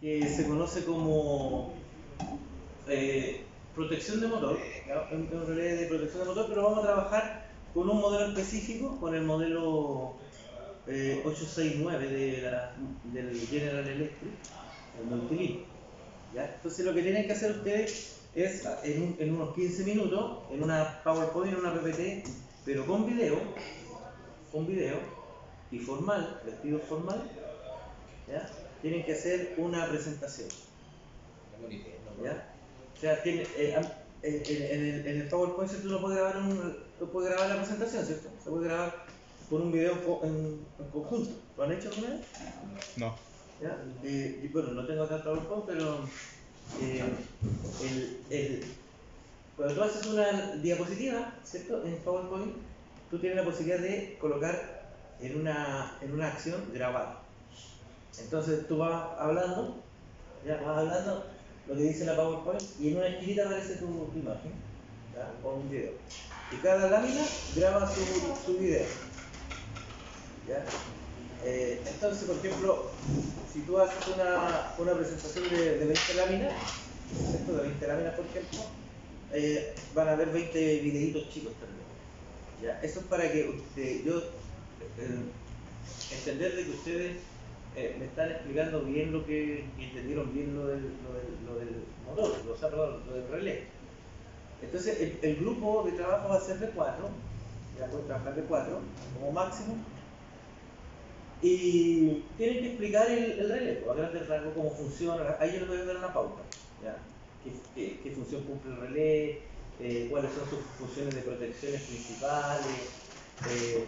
que se conoce como protección de motor, un relé de protección de motor, pero vamos a trabajar con un modelo específico, con el modelo 869 del General Electric, el Multilink. ¿Ya? Entonces lo que tienen que hacer ustedes es en unos 15 minutos, en una PowerPoint, en una PPT, pero con video y formal, vestido formal, ¿ya? Tienen que hacer una presentación. ¿Ya? O sea, en el PowerPoint tú no puedes grabar la presentación, ¿cierto? Se puede grabar con un video en conjunto. ¿Lo han hecho alguna vez? No. ¿Ya? Y bueno, no tengo acá el PowerPoint, pero cuando tú haces una diapositiva, ¿cierto? En PowerPoint, tú tienes la posibilidad de colocar en una acción grabar. Entonces tú vas hablando lo que dice la PowerPoint y en una esquinita aparece tu imagen, ¿ya? O un video. Y cada lámina graba su video. ¿Ya? Entonces, por ejemplo, si tú haces una presentación de 20 láminas, ¿cierto? De 20 láminas, por ejemplo, van a haber 20 videitos chicos también. ¿Ya? Eso es para que entender de que ustedes me están explicando bien y entendieron bien lo del motor, lo del relé. Entonces, el grupo de trabajo va a ser de 4, ya pueden trabajar de 4 como máximo, y tienen que explicar el relé, a grandes rasgos, cómo funciona. Ahí yo les voy a dar una pauta, ¿ya? ¿Qué función cumple el relé? ¿Cuáles son sus funciones de protecciones principales? eh,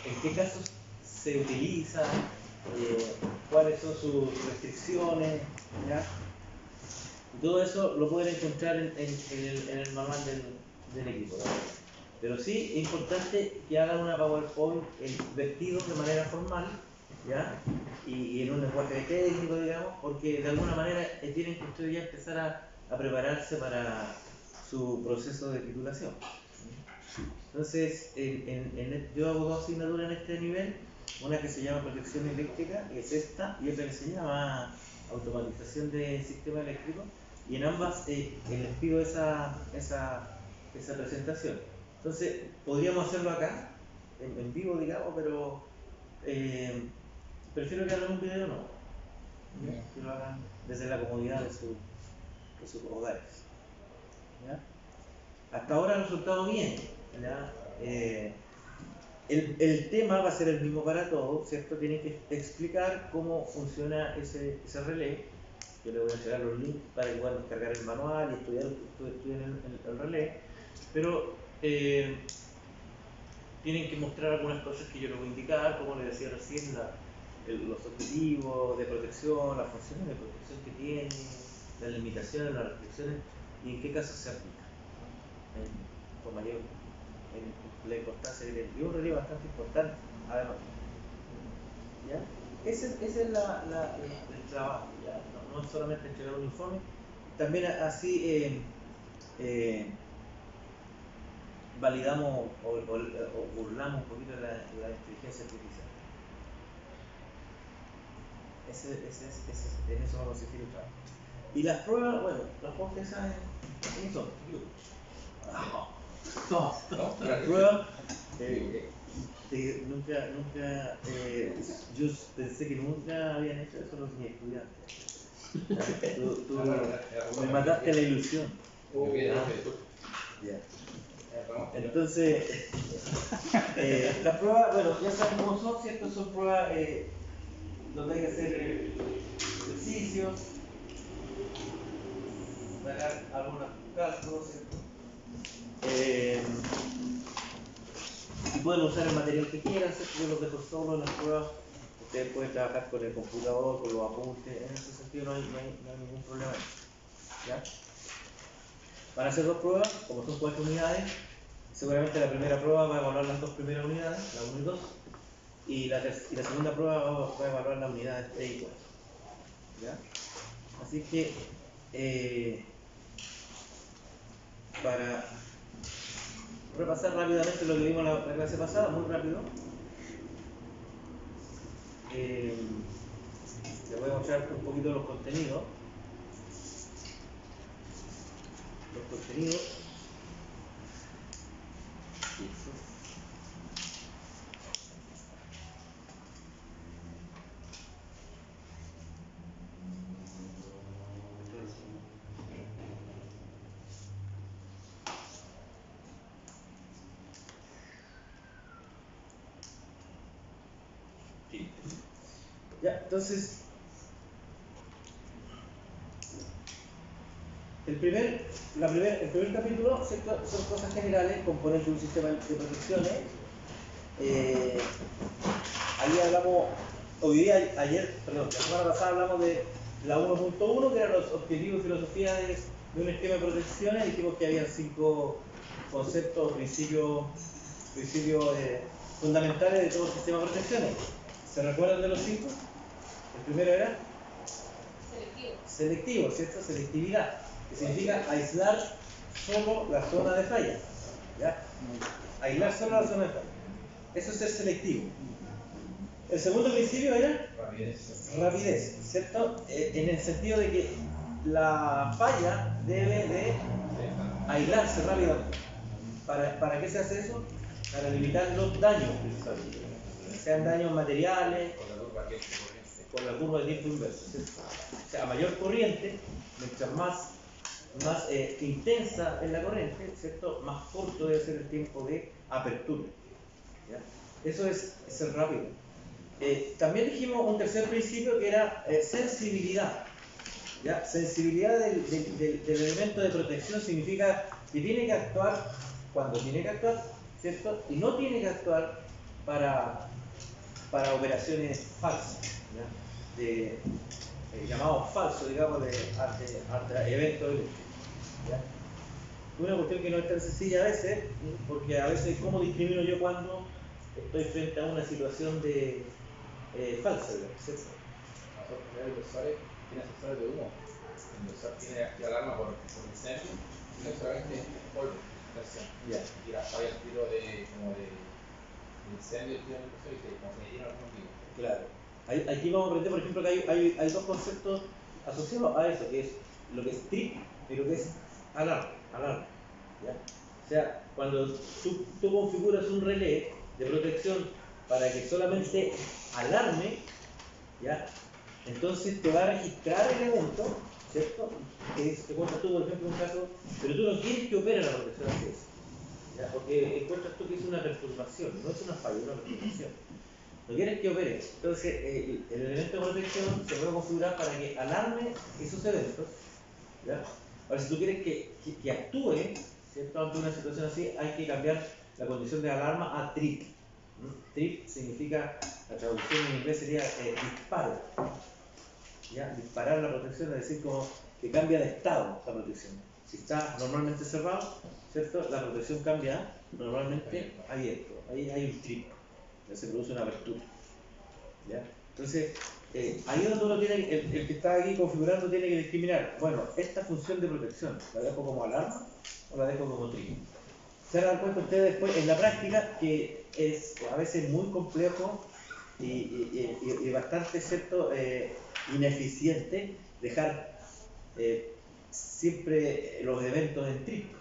¿En qué casos se utiliza? ¿Cuáles son sus restricciones? ¿Ya? Y todo eso lo pueden encontrar en el manual del equipo, ¿no? Pero sí es importante que hagan una PowerPoint vestidos de manera formal, ¿ya? Y en un lenguaje técnico, digamos, porque de alguna manera tienen que ustedes ya empezar a prepararse para su proceso de titulación. Entonces, yo hago 2 asignaturas en este nivel, una que se llama protección eléctrica, que es esta, y otra que se llama automatización de sistema eléctrico, y en ambas les pido esa presentación. Entonces, podríamos hacerlo acá, en vivo, digamos, pero prefiero que hagan un video, no. Que lo hagan desde la comodidad de sus hogares. ¿Ya? Hasta ahora ha resultado bien. ¿Ya? El tema va a ser el mismo para todos, ¿cierto? Tienen que explicar cómo funciona ese relé. Yo les voy a entregar los links para que puedan descargar el manual y estudien el relé. Pero tienen que mostrar algunas cosas que yo les voy a indicar, como les decía recién, los objetivos de protección, las funciones de protección que tiene, las limitaciones, las restricciones y en qué casos se aplica. Con mayor la importancia que tiene. Y un relé bastante importante, además. ¿Ya? Ese es el trabajo, ¿ya? No es solamente entregar un informe, también así validamos o burlamos un poquito la inteligencia artificial. En eso va a consistir el trabajo. Y las pruebas, bueno, las pruebas que saben, ¿qué son? Las pruebas, yo pensé que nunca habían hecho eso los mis estudiantes. Tú me mataste la ilusión. Ya. Entonces, las pruebas, bueno, ya saben cómo son, ¿cierto? Son pruebas donde hay que hacer ejercicios, sacar algunos cálculos, ¿cierto? Y pueden usar el material que quieran, ¿cierto? Yo los dejo solo en las pruebas. Ustedes pueden trabajar con el computador, con los apuntes, en ese sentido no hay ningún problema. ¿Ya? Van a hacer 2 pruebas, como son 4 unidades. Seguramente la primera prueba va a evaluar las 2 primeras unidades, la 1 y 2, y la segunda prueba va a evaluar las unidades 3 y 4. ¿Ya? Así que, para repasar rápidamente lo que vimos la clase pasada, muy rápido. Les voy a mostrar un poquito los contenidos. Los contenidos. Ya, entonces, el primer capítulo, ¿cierto? Son cosas generales, componentes de un sistema de protecciones. Ahí hablamos, la semana pasada hablamos de la 1.1, que eran los objetivos y filosofía de un esquema de protecciones. Dijimos que había 5 conceptos, principios fundamentales de todo el sistema de protecciones. ¿Se recuerdan de los 5? El primero era selectivo, ¿cierto? Selectividad, que significa aislar solo la zona de falla. ¿Ya? Aislar solo la zona de falla. Eso es ser selectivo. El segundo principio era rapidez, ¿cierto? En el sentido de que la falla debe de aislarse rápidamente. ¿Para qué se hace eso? Para limitar los daños, principalmente. Sean daños materiales, con la curva de tiempo inverso, ¿cierto? O sea, a mayor corriente, mientras más intensa es la corriente, ¿cierto? Más corto debe ser el tiempo de apertura. ¿Ya? Eso es ser rápido. También dijimos un tercer principio que era sensibilidad. ¿Ya? Sensibilidad del elemento de protección significa que tiene que actuar cuando tiene que actuar, ¿cierto? Y no tiene que actuar para operaciones falsas, ¿ya? Llamados falsos, digamos, de eventos eléctricos. Una cuestión que no es tan sencilla a veces, porque a veces, ¿cómo discrimino yo cuando estoy frente a una situación de falsa, ¿cierto? El inversor tiene asesores de humo. El inversor tiene alarma por incendio y no solamente polvo. Ya. Y la falla el tiro de incendio, el tiro del inversor y se como se metieron algunos vivos. Claro. Aquí vamos a aprender, por ejemplo, que hay dos conceptos asociados a eso, que es lo que es trip y lo que es alarma. ¿Ya? O sea, cuando tú configuras un relé de protección para que solamente alarme, ¿ya? Entonces te va a registrar el evento, ¿cierto? Te cuentas tú, por ejemplo, un caso, pero tú no quieres que opere la protección así es, ¿ya? Porque encuentras tú que es una perturbación, no es una falla, es una perturbación. No quieres que opere. Entonces, el elemento de protección se puede configurar para que alarme esos eventos, ¿ya? Ahora, si tú quieres que actúe, ¿cierto? Ante una situación así, hay que cambiar la condición de alarma a trip. Trip significa, la traducción en inglés sería disparo. ¿Ya? Disparar la protección, es decir, como que cambia de estado la protección. Si está normalmente cerrado, ¿cierto? La protección cambia normalmente abierto. Ahí hay un trip, ya se produce una apertura. ¿Ya? Entonces, ahí es donde uno tiene, el que está aquí configurando tiene que discriminar, bueno, esta función de protección, ¿la dejo como alarma o la dejo como trip? Se dan cuenta ustedes después en la práctica que es a veces muy complejo y bastante, ¿cierto? Ineficiente dejar siempre los eventos en trip,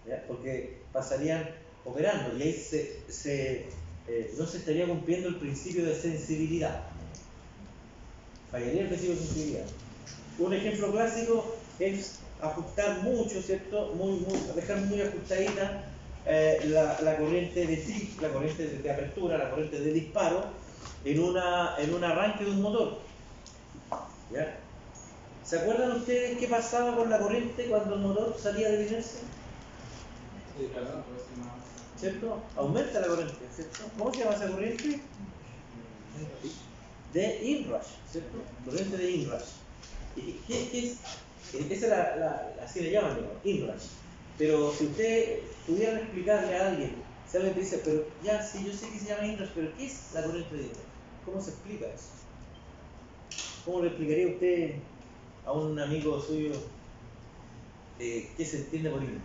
¿ya? Porque pasarían operando y ahí no se estaría cumpliendo el principio de sensibilidad. Fallaría el principio de sensibilidad. Un ejemplo clásico es ajustar mucho, ¿cierto? Dejar muy ajustadita la corriente de trip, la corriente de apertura, la corriente de disparo en un arranque de un motor. ¿Ya? ¿Se acuerdan ustedes qué pasaba con la corriente cuando el motor salía de inercia? ¿Cierto? Aumenta la corriente, ¿cierto? ¿Cómo se llama esa corriente? De inrush, ¿cierto? Corriente de inrush. ¿Y qué es? Esa así le llaman, digamos, inrush. Pero si ustedes pudieran explicarle a alguien, si alguien te dice, pero ya, sí, yo sé que se llama inrush, pero ¿qué es la corriente de inrush? ¿Cómo se explica eso? ¿Cómo le explicaría usted a un amigo suyo qué se entiende por inrush?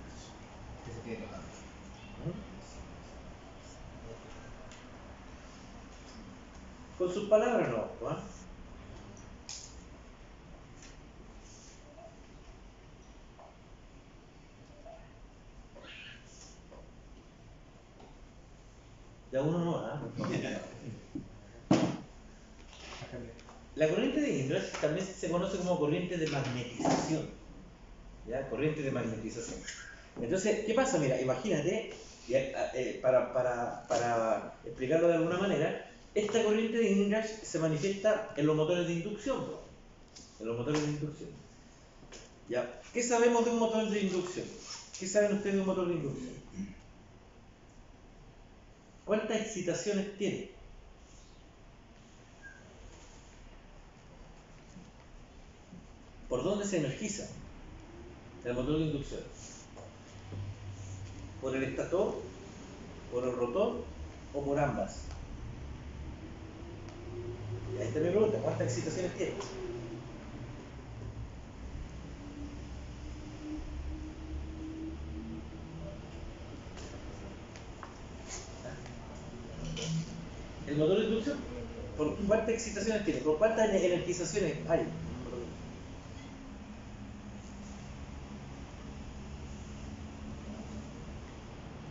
¿Qué se quiere tocar? Con sus palabras no, ¿no? Ya uno no, ¿ah? La corriente de Inrush también se conoce como corriente de magnetización. ¿Ya? Corriente de magnetización. Entonces, ¿qué pasa? Mira, imagínate, para explicarlo de alguna manera, esta corriente de Inrush se manifiesta en los motores de inducción, ¿no? En los motores de inducción. ¿Ya? ¿Qué sabemos de un motor de inducción? ¿Qué saben ustedes de un motor de inducción? ¿Cuántas excitaciones tiene? ¿Por dónde se energiza el motor de inducción? ¿Por el estator, por el rotor o por ambas? Y ahí está mi pregunta, ¿cuántas excitaciones tiene? El motor de inducción, ¿por cuántas excitaciones tiene? ¿Por cuántas energizaciones hay?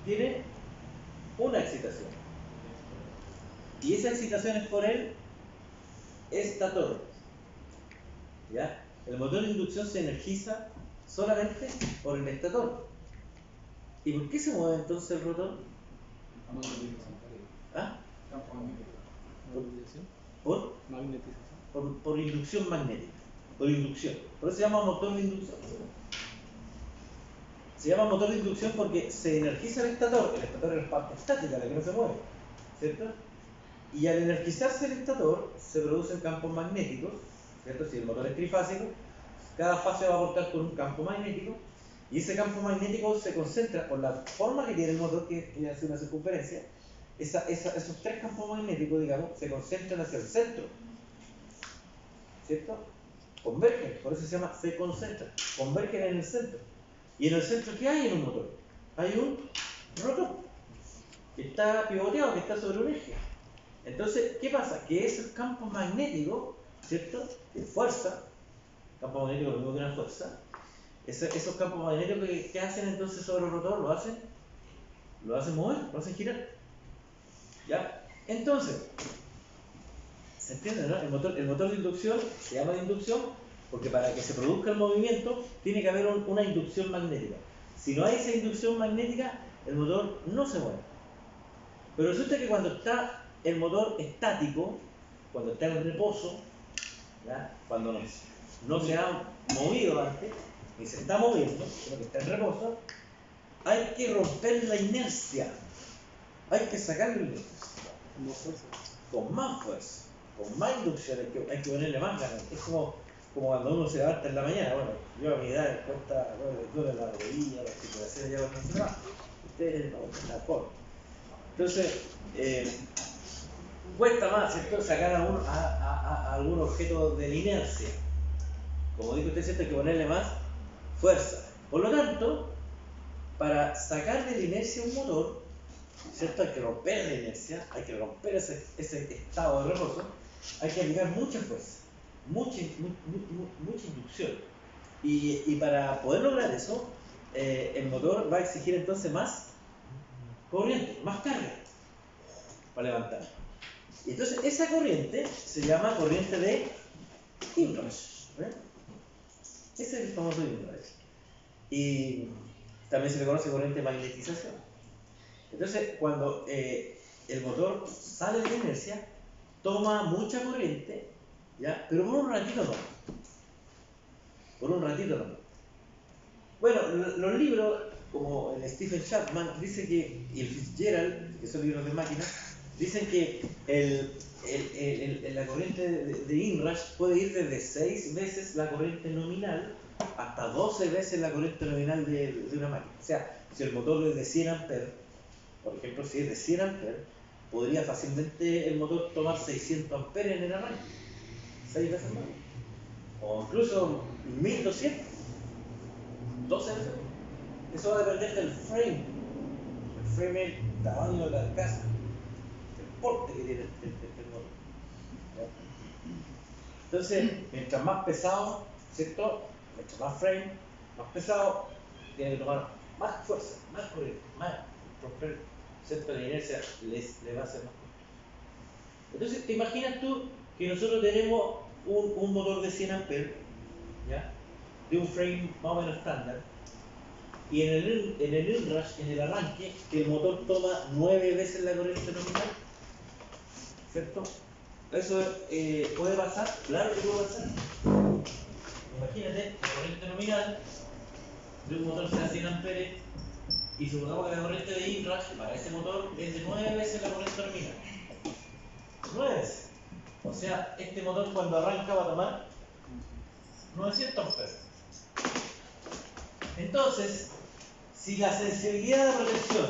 Tiene una excitación. Y esa excitación es por el estator. ¿Ya? El motor de inducción se energiza solamente por el estator. ¿Y por qué se mueve entonces el rotor? ¿Ah? ¿Por? Por inducción magnética. Por inducción. Por eso se llama motor de inducción. Se llama motor de inducción porque se energiza el estator es la parte estática, la que no se mueve, ¿cierto? Y al energizarse el estator, se producen campos magnéticos, ¿cierto? Si el motor es trifásico, cada fase va a aportar con un campo magnético, y ese campo magnético se concentra por la forma que tiene el motor, que hace una circunferencia. Esos tres campos magnéticos, digamos, se concentran hacia el centro, ¿cierto? Convergen, por eso se llama se concentran, convergen en el centro. ¿Y en el centro qué hay en un motor? Hay un rotor que está pivoteado, que está sobre un eje. Entonces, ¿qué pasa? Que esos campos magnéticos, ¿cierto? De fuerza, campo magnético es lo mismo que una fuerza, esos campos magnéticos que hacen entonces sobre el rotor, lo hacen mover, lo hacen girar. ¿Ya? Entonces, ¿se entiende, no? El motor de inducción se llama de inducción porque para que se produzca el movimiento tiene que haber una inducción magnética. Si no hay esa inducción magnética, el motor no se mueve. Pero resulta que cuando está el motor estático, cuando está en reposo, ¿ya? Cuando no se ha movido antes, ni se está moviendo, sino que está en reposo, hay que romper la inercia. Hay que sacarle la inercia. Con más fuerza, con más inducción, hay que ponerle más ganas. Es como cuando uno se levanta en la mañana. Bueno, yo a mi edad cuesta, duele la rodilla, la articulación, ya cuando se va. Ustedes no, la forma. Entonces, cuesta más, ¿cierto? Sacar a algún objeto de la inercia. Como dijo usted, ¿cierto? Hay que ponerle más fuerza. Por lo tanto, para sacar de la inercia un motor, ¿cierto? Hay que romper la inercia, hay que romper ese estado de reposo, hay que aplicar mucha fuerza, mucha inducción. Y para poder lograr eso, el motor va a exigir entonces más corriente, más carga para levantar. Y entonces esa corriente se llama corriente de Inrush. Ese es el famoso Inrush. Y también se le conoce corriente de magnetización. Entonces, cuando el motor sale de la inercia, toma mucha corriente, ¿ya? Pero por un ratito no. Por un ratito no. Bueno, los libros, como el Stephen Chapman, dice que, y el Fitzgerald, que son libros de máquinas, dicen que la corriente de Inrush puede ir desde 6 veces la corriente nominal hasta 12 veces la corriente nominal de una máquina. O sea, si el motor es de 100 amperes, por ejemplo, si es de 100 amperes, podría fácilmente el motor tomar 600 amperes en el arranque, 6 veces más, o incluso 1200, 12 veces. Eso va a depender del frame. El frame es el tamaño de la carcasa, el porte que tiene el motor. Entonces, mientras más pesado, ¿cierto? Mientras más frame, más pesado, tiene que tomar más fuerza, más corriente, más romper ¿cierto? La inercia le va a hacer más corto. Entonces, te imaginas tú que nosotros tenemos un motor de 100 amperes, ¿ya? De un frame más o menos estándar, y en el inrush, en el arranque, que el motor toma 9 veces la corriente nominal, ¿cierto? ¿Eso puede pasar? Claro que puede pasar. Imagínate, la corriente nominal de un motor sea 100 amperes y supongamos que la corriente de inrush para ese motor es de 9 veces la corriente nominal. 9 veces. O sea, este motor cuando arranca va a tomar 900 amperes. Entonces, si la sensibilidad de protección,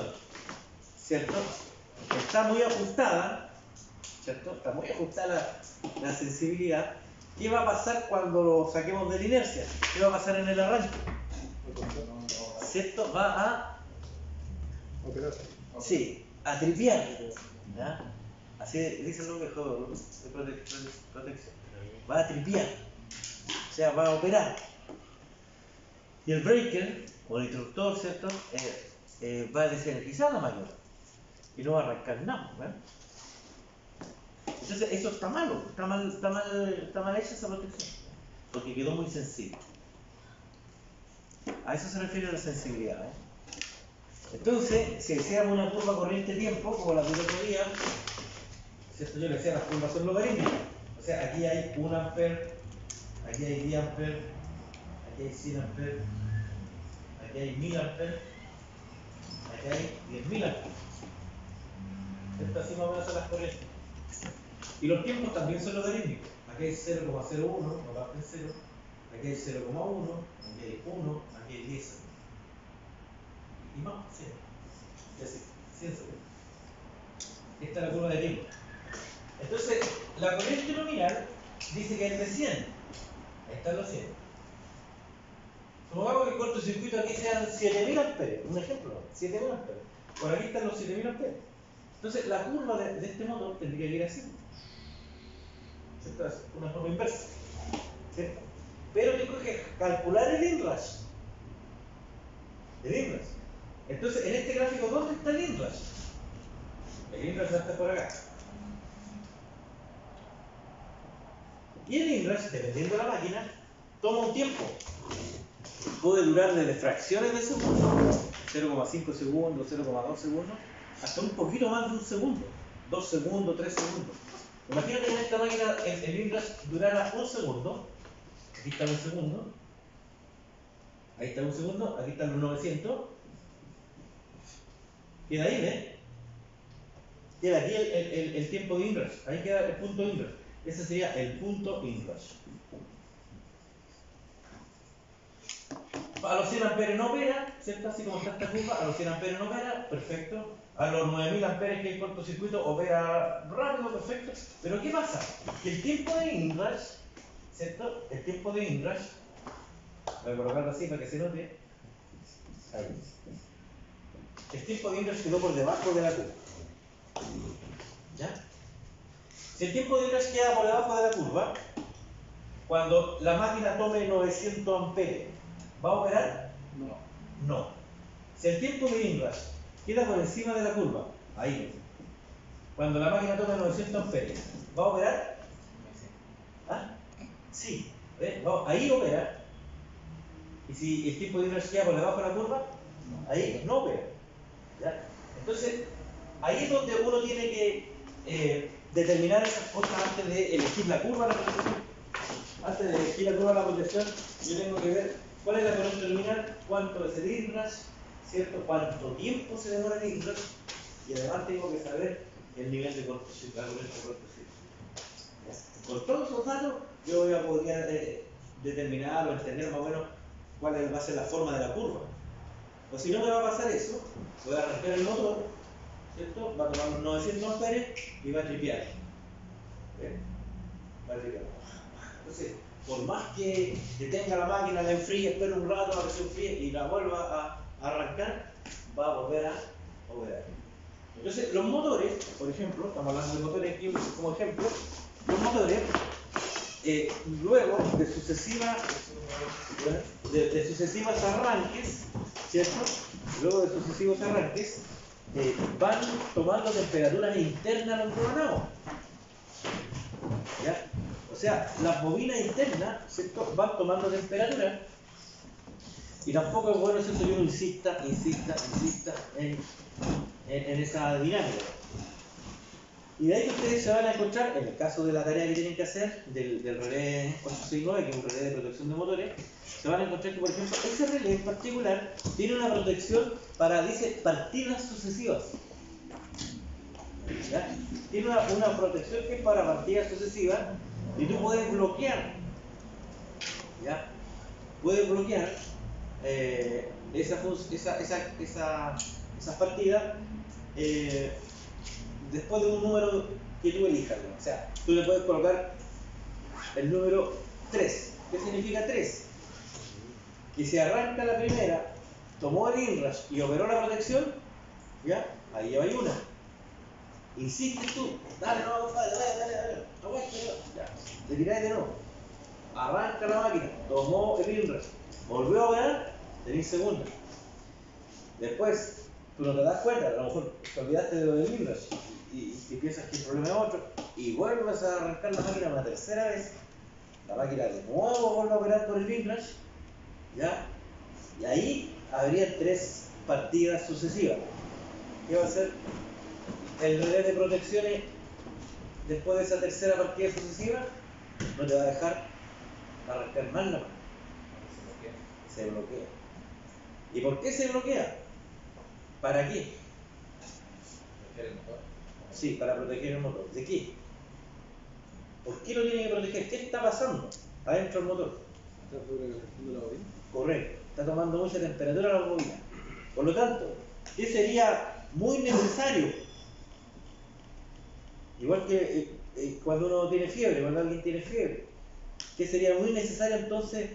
¿cierto?, está muy ajustada, ¿cierto? Está muy ajustada la sensibilidad, ¿qué va a pasar cuando lo saquemos de la inercia? ¿Qué va a pasar en el arranque? ¿Cierto? Va a... Sí, a tripear, ¿ya? Así dicen los viejos de protección. Va a tripear, o sea, va a operar. Y el breaker, o el interruptor, ¿cierto? Va a desenergizar la máquina y no va a arrancar nada, ¿verdad? Entonces eso está malo, está mal hecha esa protección, porque quedó muy sensible. A eso se refiere la sensibilidad, ¿eh? Entonces, si hiciéramos una curva corriente-tiempo, como la del otro día, ¿cierto? Yo le decía, las curvas son logarítmicas. O sea, aquí hay 1 ampere, aquí hay 10 amperes, aquí hay 100 amperes, aquí hay 1000 amperes, aquí hay 10.000 amperes. ¿Cierto? Así más o menos son las corrientes. Y los tiempos también son logarítmicos. Aquí hay 0,01, no parte en 0. Aquí hay 0,1, aquí hay 1, aquí hay 10. Y más, 100. Y así, 100 segundos. Esta es la curva de tiempo. Entonces, la corriente nominal dice que es de 100. Ahí están los 100. Supongamos que el cortocircuito aquí sean 7000 amperes. Un ejemplo, 7000 amperes. Por aquí están los 7000 amperes. Entonces, la curva de este motor tendría que ir así. ¿Cierto? Es una forma inversa. ¿Cierto? Pero tengo que calcular el inrush. El inrush. Entonces, en este gráfico, ¿dónde está el inrush? El inrush está por acá. Y el inrush, dependiendo de la máquina, toma un tiempo. Puede durar desde fracciones de segundo, 0,5 segundos, 0,2 segundos, hasta un poquito más de un segundo, 2 segundos, 3 segundos. Imagínate que en esta máquina el inrush durara un segundo. Aquí está un segundo, ahí está un segundo, aquí están los 900. Queda ahí, ¿ves? Queda aquí el tiempo de inrush, ahí queda el punto inrush. Ese sería el punto inrush. A los 100 amperes no opera, ¿cierto? Así como está esta curva, a los 100 amperes no opera, perfecto. A los 9000 amperes que hay cortocircuito opera rápido, perfecto. Pero ¿qué pasa? Que el tiempo de inrush, ¿cierto? El tiempo de inrush, voy a colocarlo así para que se note. Ahí. El tiempo de inrush quedó por debajo de la curva. ¿Ya? Si el tiempo de inrush queda por debajo de la curva, cuando la máquina tome 900 amperes, ¿va a operar? No. No. Si el tiempo de inrush queda por encima de la curva, ahí, cuando la máquina tome 900 amperes, ¿va a operar? ¿Ah? Sí. Ahí opera. Y si el tiempo de inrush queda por debajo de la curva, ahí no opera. ¿Ya? Entonces, ahí es donde uno tiene que determinar esas cosas antes de elegir la curva de la protección. Antes de elegir la curva de la protección, yo tengo que ver cuál es la corriente terminal, cuánto es el inrush, ¿cierto? Cuánto tiempo se demora el inrush, y además tengo que saber el nivel de cortocircuito, la corriente de cortocircuito. Con todos esos datos, yo voy a poder determinar o entender más o menos cuál va a ser la forma de la curva. O si no me va a pasar eso, voy a arrancar el motor, ¿cierto? Va a tomar unos 900 amperes y va a tripear. ¿Ven? Va a tripear. Entonces, por más que detenga la máquina, la enfríe, espere un rato a que se enfríe y la vuelva a arrancar, va a volver a operar. Entonces, los motores, por ejemplo, estamos hablando de motores aquí como ejemplo, los motores, luego de sucesivos arranques, ¿cierto? Luego de sucesivos arranques, van tomando temperaturas internas los programados. ¿Ya? O sea, las bobinas internas, ¿cierto?, van tomando temperatura. Y tampoco es bueno si uno insista en esa dinámica. Y de ahí que ustedes se van a encontrar, en el caso de la tarea que tienen que hacer, del relé 869, que es un relé de protección de motores, se van a encontrar que, por ejemplo, ese relé en particular tiene una protección para, dice, partidas sucesivas. ¿Ya? Tiene una protección que es para partidas sucesivas y tú puedes bloquear, ¿ya? Puedes bloquear esas partidas después de un número que tú elijas, ¿no? O sea, tú le puedes colocar el número 3. ¿Qué significa 3? Que si arranca la primera, tomó el inrush y operó la protección, ¿ya? Ahí lleva una. Insistes tú, dale, no, compadre, dale, aguanta, ya, le tiráis de nuevo. Arranca la máquina, tomó el inrush, volvió a operar, tenéis segunda. Después, tú no te das cuenta, a lo mejor te olvidaste de lo del inrush y piensas que el problema es otro, y vuelves a arrancar la máquina una tercera vez, la máquina de nuevo vuelve a operar por el inrush, ¿ya? Y ahí habría 3 partidas sucesivas. ¿Qué va a hacer el relé de protecciones después de esa tercera partida sucesiva? No te va a dejar arrancar más la máquina. Se bloquea. ¿Y por qué se bloquea? ¿Para qué? ¿Proteger el motor? Sí, para proteger el motor. ¿De qué? ¿Por qué lo tiene que proteger? ¿Qué está pasando adentro del motor? ¿Está sobrecalentando la bobina? Correcto, está tomando mucha temperatura la bobina. Por lo tanto, ¿qué sería muy necesario? Igual que cuando uno tiene fiebre, cuando alguien tiene fiebre, ¿qué sería muy necesario entonces?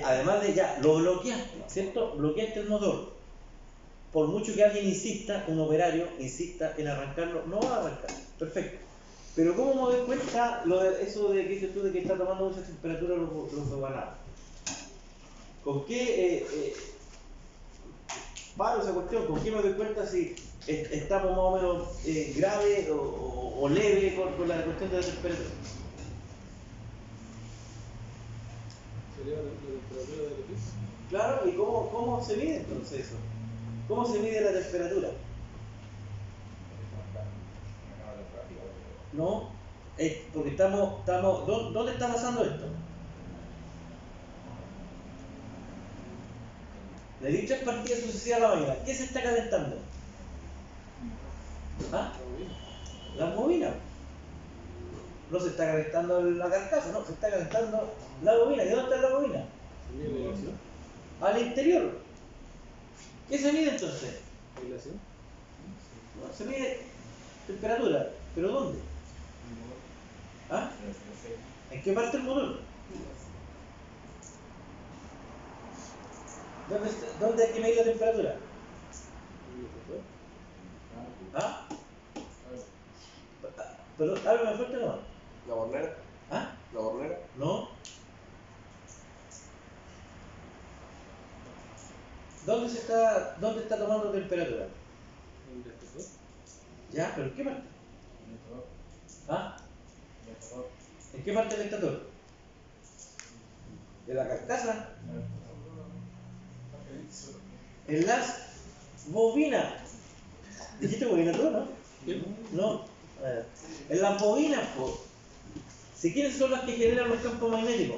Además de ya, lo bloqueaste, ¿cierto? Bloqueaste el motor. Por mucho que alguien insista, un operario insista en arrancarlo, no va a arrancar. Perfecto. Pero ¿cómo me doy cuenta eso de que dices tú de que está tomando mucha temperatura los rebanados? ¿Con qué paro esa cuestión? ¿Con qué me doy cuenta si estamos más o menos grave o leve con la cuestión de la temperatura? ¿Sería la temperatura del equipo? Claro, ¿y cómo se mide entonces eso? ¿Cómo se mide la temperatura? No, porque ¿dónde está pasando esto? Le di 3 partidas sucesivas a la máquina. ¿Qué se está calentando? ¿Ah? La bobina. No se está calentando la carcasa, no, se está calentando la bobina. ¿Y dónde está la bobina? ¿Se mide la ilación? Al interior. ¿Qué se mide entonces? ¿La ilación? No, se mide temperatura. ¿Pero dónde? ¿Ah? ¿En qué parte del motor? ¿Dónde hay que medir la temperatura? ¿En el sector? ¿Ah? Pero háblame fuerte nomás. ¿La bornera? ¿Ah? ¿La bornera? ¿No? ¿Dónde está tomando temperatura? ¿En el sector? ¿Ya? ¿Pero en qué parte? ¿Ah? ¿En qué parte del estator? ¿De la carcasa? En las bobinas. ¿Dijiste bobina tú, no? ¿Sí? No. En las bobinas, po. Si quiénes son las que generan los campos magnéticos.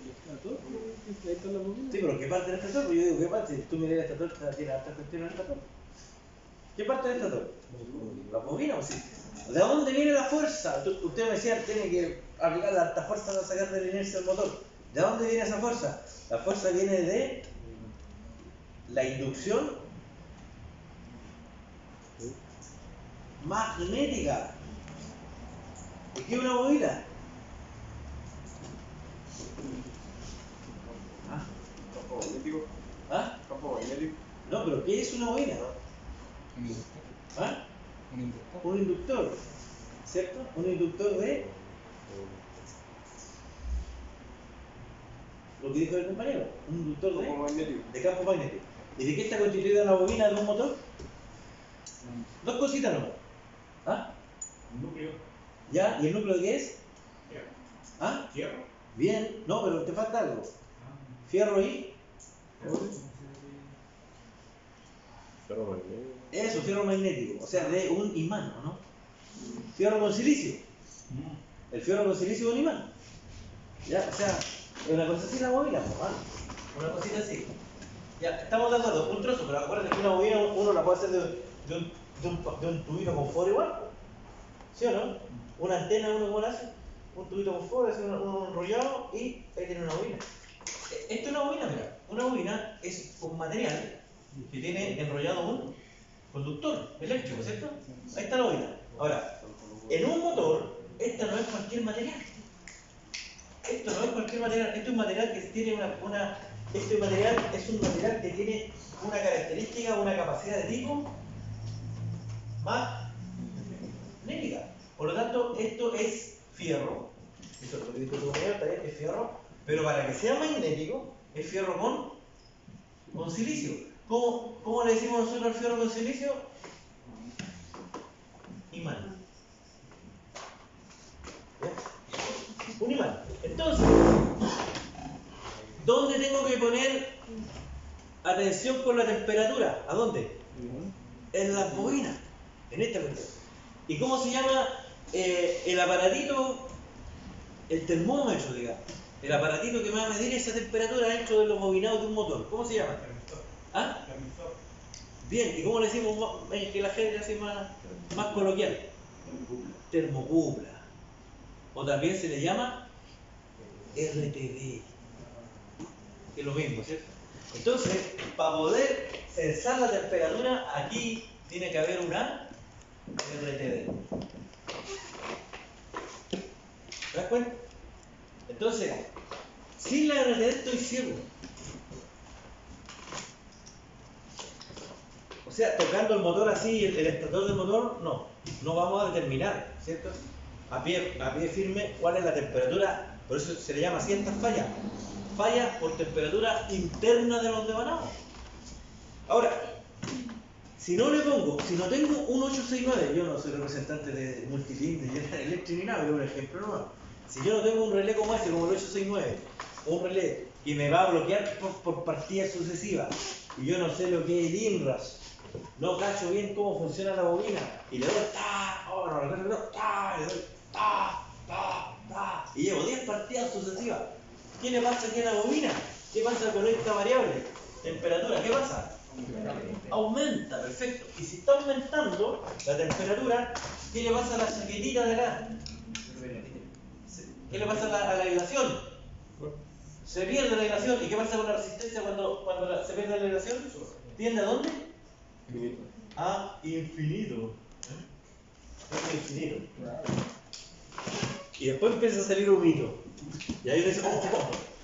¿El estator? Ahí está la bobina. Sí, pero ¿qué parte del estator? Pues yo digo, ¿qué parte? Si tú miras el estator, tiene harta cuestión en el estator. ¿Qué parte del estator? La bobina, pues sí. ¿De dónde viene la fuerza? Usted me decía, tiene que aplicar la alta fuerza para sacar de la inercia el motor. ¿De dónde viene esa fuerza? La fuerza viene de la inducción magnética. ¿Y qué es una bobina? ¿Ah? ¿Campo magnético? ¿Ah? ¿Campo magnético? No, pero ¿qué es una bobina? Un inductor. ¿Ah? Un inductor. Un inductor, ¿cierto? Un inductor de lo que dijo el compañero, un inductor ¿Campo magnético? de campo magnético. ¿Y de qué está constituida una bobina de un motor? Dos cositas nomás. ¿Ah? Núcleo. ¿Ya? ¿Y el núcleo de qué es? Fierro. ¿Ah? Fierro. Bien. No, pero te falta algo. Ah. Fierro y... Ferro magnético. Eso, fierro magnético. O sea, de un imán, ¿o no? Fierro con silicio. El fierro con silicio es un imán. ¿Ya? O sea, es una cosa así la bobina, pues, ¿vale? Una cosita así. Ya, estamos de acuerdo, un trozo, pero acuérdate que una bobina uno la puede hacer de un tubito con foro igual, pues. ¿Sí o no? Una antena uno igual hace, un tubito con foro, hace un enrollado y ahí tiene una bobina. Esto es una bobina, mira. Una bobina es un material que tiene enrollado un conductor eléctrico, ¿cierto? Ahí está la bobina. Ahora, en un motor, esta no es cualquier material. Esto no es cualquier material, esto es un material que tiene este material es un material que tiene una característica, una capacidad de tipo magnética. Por lo tanto, esto es fierro. Eso es lo que dijo tu compañero, está bien, es fierro, pero para que sea magnético, es fierro con silicio. ¿Cómo le decimos nosotros al fierro con silicio? Imán. ¿Ya? Un imán. Entonces, ¿dónde tengo que poner atención con la temperatura? ¿A dónde? En las bobinas. En esta cuestión. ¿Y cómo se llama el aparatito? El termómetro, digamos. El aparatito que me va a medir esa temperatura dentro de los bobinados de un motor. ¿Cómo se llama? Termistor. ¿Ah? Termistor. Bien, ¿y cómo le decimos que la gente hace más coloquial? Termocupla. O también se le llama RTD. Que es lo mismo, ¿cierto? Entonces, para poder censar la temperatura, aquí tiene que haber una RTD. ¿Te das cuenta? Entonces, sin la RTD estoy ciego. O sea, tocando el motor así, el estator del motor, no vamos a determinar, ¿cierto? A pie firme cuál es la temperatura, por eso se le llama así estas fallas. Fallas por temperatura interna de los devanados. Ahora, si no tengo un 869, yo no soy representante de Multilink, de General Electric ni nada, pero un ejemplo nomás. Si yo no tengo un relé como ese, como el 869, un relé que me va a bloquear por partidas sucesivas, y yo no sé lo que es el INRAS, no cacho bien cómo funciona la bobina, y le doy y llevo 10 partidas sucesivas. ¿Qué le pasa aquí a la bobina? ¿Qué pasa con esta variable? Temperatura, ¿qué pasa? Aumenta, perfecto. Y si está aumentando la temperatura, ¿qué le pasa a la chaquetita de acá? ¿Qué le pasa a la aislación? Se pierde la aislación. ¿Y qué pasa con la resistencia cuando se pierde la aislación? ¿Tiende a dónde? A infinito. A infinito. Y después empieza a salir humito. Y ahí uno dice,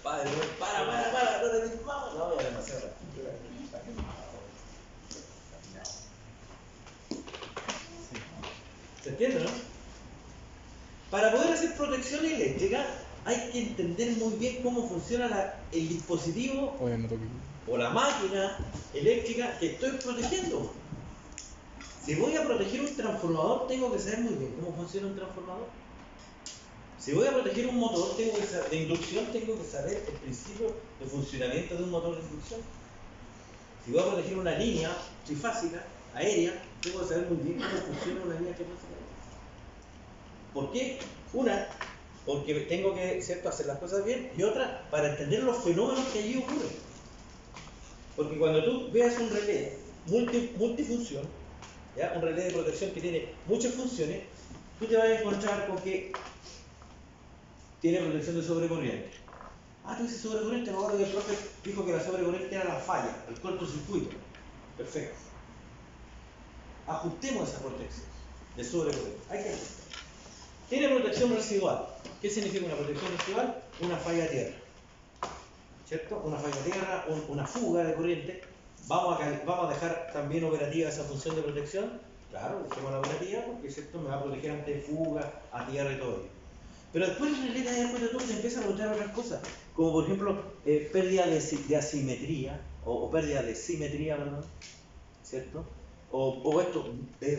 padre, para, no le digas más. No, ya demasiado. ¿Se entiende, no? Para poder hacer protección eléctrica hay que entender muy bien cómo funciona el dispositivo o la máquina eléctrica que estoy protegiendo. Si voy a proteger un transformador, tengo que saber muy bien cómo funciona un transformador. Si voy a proteger un motor de inducción, tengo que saber el principio de funcionamiento de un motor de inducción. Si voy a proteger una línea trifásica, aérea, tengo que saber muy bien cómo funciona una línea trifásica. ¿Por qué? Una, porque tengo que, ¿cierto?, hacer las cosas bien, y otra, para entender los fenómenos que allí ocurren. Porque cuando tú veas un relé multifunción, ¿ya?, un relé de protección que tiene muchas funciones, tú te vas a encontrar con que tiene protección de sobrecorriente. Tú dices sobrecorriente, me acuerdo que el profe dijo que la sobrecorriente era la falla, el cortocircuito. Perfecto. Ajustemos esa protección de sobrecorriente. Hay que ajustar. Tiene protección residual. ¿Qué significa una protección residual? Una falla de tierra. ¿Cierto? Una falla de tierra, una fuga de corriente. ¿Vamos a dejar también operativa esa función de protección? Claro, dejemos la operativa porque, ¿cierto?, me va a proteger ante fuga, a tierra y todo ello. Pero después el relé de todo se empieza a preguntar otras cosas, como por ejemplo pérdida de asimetría, o pérdida de simetría, perdón, ¿cierto? o esto,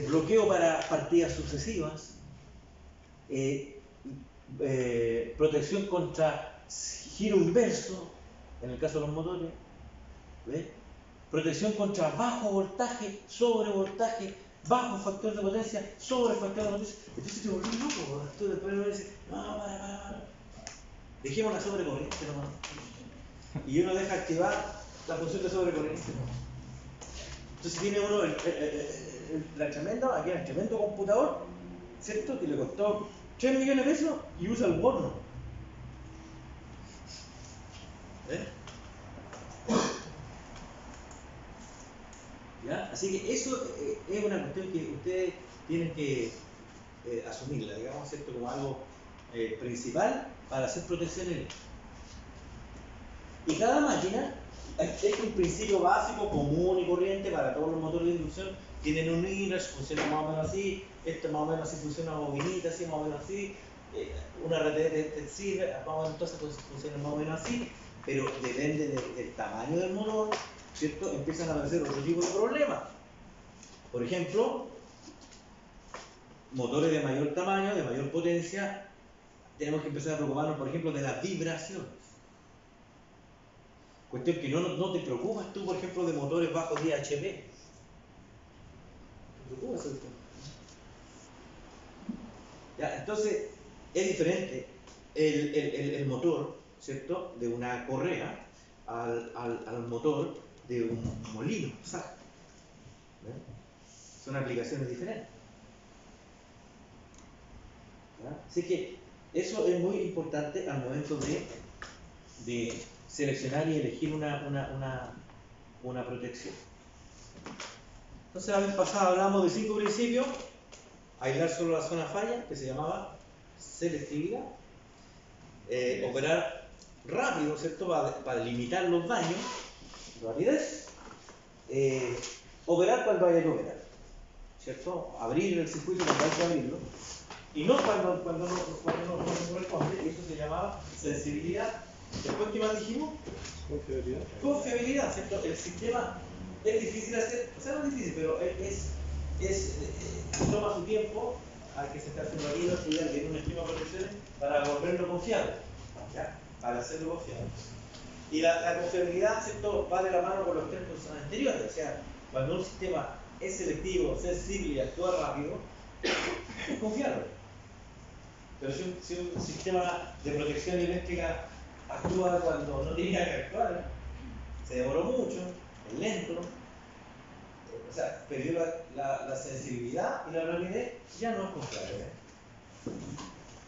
bloqueo para partidas sucesivas, protección contra giro inverso, en el caso de los motores, ¿ves? Protección contra bajo voltaje, sobre voltaje, bajo factor de potencia, sobre factor de potencia. Entonces te volvés loco, tú después me dices, no, para. Dejemos la sobrecorriente nomás. Y uno deja activar la función de sobrecorriente. Entonces tiene uno aquí el tremendo computador, ¿cierto? Que le costó 3 millones de pesos y usa el Word. ¿Ya? Así que eso es una cuestión que ustedes tienen que asumirla, digamos, ¿cierto? Como algo principal para hacer protección en esto. Y cada máquina, este es un principio básico, común y corriente para todos los motores de inducción, tienen un inrush, funciona más o menos así, esto más o menos así funciona una bobinita, así más o menos así, una RTT sirve, más o menos entonces funciona más o menos así, pero depende del tamaño del motor, ¿cierto? Empiezan a aparecer otro tipo de problemas. Por ejemplo, motores de mayor tamaño, de mayor potencia, tenemos que empezar a preocuparnos, por ejemplo, de las vibraciones. Cuestión que no te preocupas tú, por ejemplo, de motores bajos 10 HP. ¿Te preocupas eso? Ya, entonces, es diferente el motor, ¿cierto?, de una correa al motor de un molino, ¿sabes? Son aplicaciones diferentes. ¿Ya? Así que eso es muy importante al momento de seleccionar y elegir una protección. Entonces la vez pasada hablamos de 5 principios: aislar solo la zona falla, que se llamaba selectividad, operar rápido, ¿cierto?, para limitar los daños, rapidez, operar cuando haya que operar, ¿cierto?, abrir el circuito cuando hay que abrirlo, y no cuando no corresponde, y eso se llamaba sensibilidad. Después, ¿qué más dijimos? Confiabilidad. Confiabilidad, ¿cierto? El sistema es difícil de hacer, o sea, no es difícil, pero toma su tiempo, al que se está haciendo aquí, estudiar bien un esquema de protecciones para volverlo confiable, ¿ya? Para hacerlo confiable. Y la confiabilidad, ¿cierto?, va de la mano con los tres puntos anteriores, o sea, cuando un sistema es selectivo, sensible y actúa rápido, es confiable. Pero si un sistema de protección eléctrica actúa cuando no tenía que actuar, se demoró mucho, es lento, o sea, perdió la sensibilidad y la rapidez, ya no es confiable.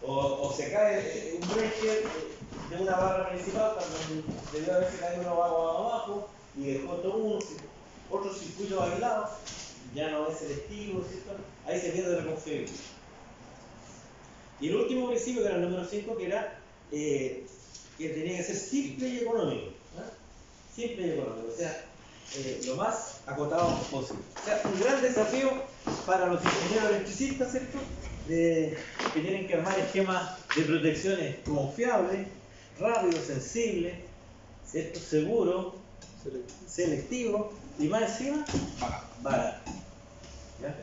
O se cae un breaker de una barra principal cuando debió haberse caído una barra abajo y dejó todo otro circuito aislado, ya no es selectivo, ¿cierto? Ahí se pierde la confiabilidad. Y el último principio, que era el número 5, que era que tenía que ser simple y económico. Simple y económico, o sea, lo más acotado posible. O sea, un gran desafío para los ingenieros electricistas, ¿cierto?, que tienen que armar esquemas de protecciones confiables, rápidos, sensibles, ¿cierto?, seguros, selectivos y más encima, baratos. ¿Ya?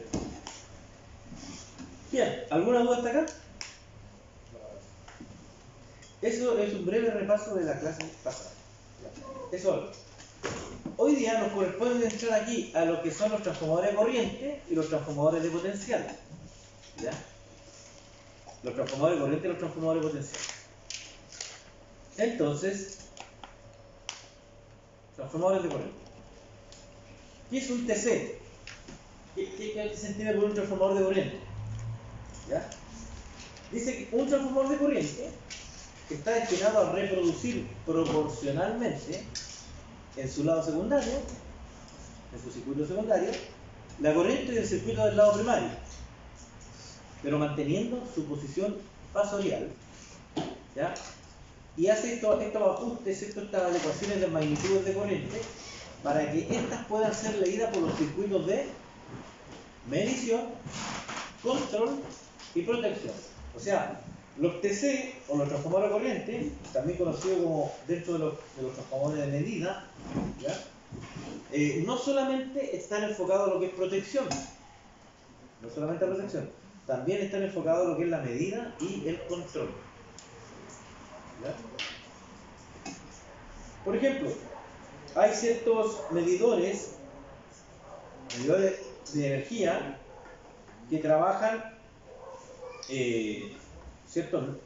Bien, ¿alguna duda hasta acá? Eso es un breve repaso de la clase pasada. Eso es. Hoy día nos corresponde entrar aquí a lo que son los transformadores de corriente y los transformadores de potencial. ¿Ya? Los transformadores de corriente y los transformadores de potencial. Entonces, transformadores de corriente. ¿Qué es un TC? ¿Qué se entiende por un transformador de corriente? ¿Ya? Dice que un transformador de corriente está destinado a reproducir proporcionalmente en su lado secundario, en su circuito secundario, la corriente del circuito del lado primario, pero manteniendo su posición fasorial, ¿ya? Y hace estos ajustes, estas adecuaciones de magnitudes de corriente para que éstas puedan ser leídas por los circuitos de medición, control y protección. O sea, los TC, o los transformadores de corriente, también conocidos como dentro de los transformadores de medida, ¿ya?, no solamente están enfocados a lo que es protección, no solamente a protección, también están enfocados a lo que es la medida y el control. ¿Ya? Por ejemplo, hay ciertos medidores de energía que trabajan, ¿cierto?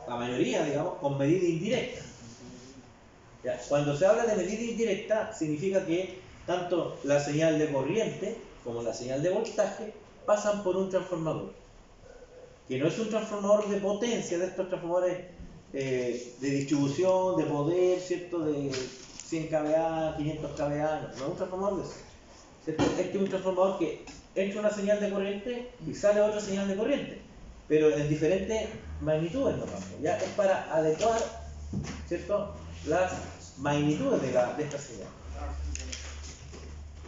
La mayoría, digamos, con medida indirecta. ¿Ya? Cuando se habla de medida indirecta, significa que tanto la señal de corriente como la señal de voltaje pasan por un transformador, que no es un transformador de potencia, de estos transformadores de distribución, de poder, ¿cierto? De 100 kVA, 500 kVA, no es un transformador de eso. ¿Cierto? Este es un transformador que entra una señal de corriente y sale otra señal de corriente, pero en diferentes magnitudes, ¿no? Ya es para adecuar, ¿cierto?, las magnitudes de esta señal.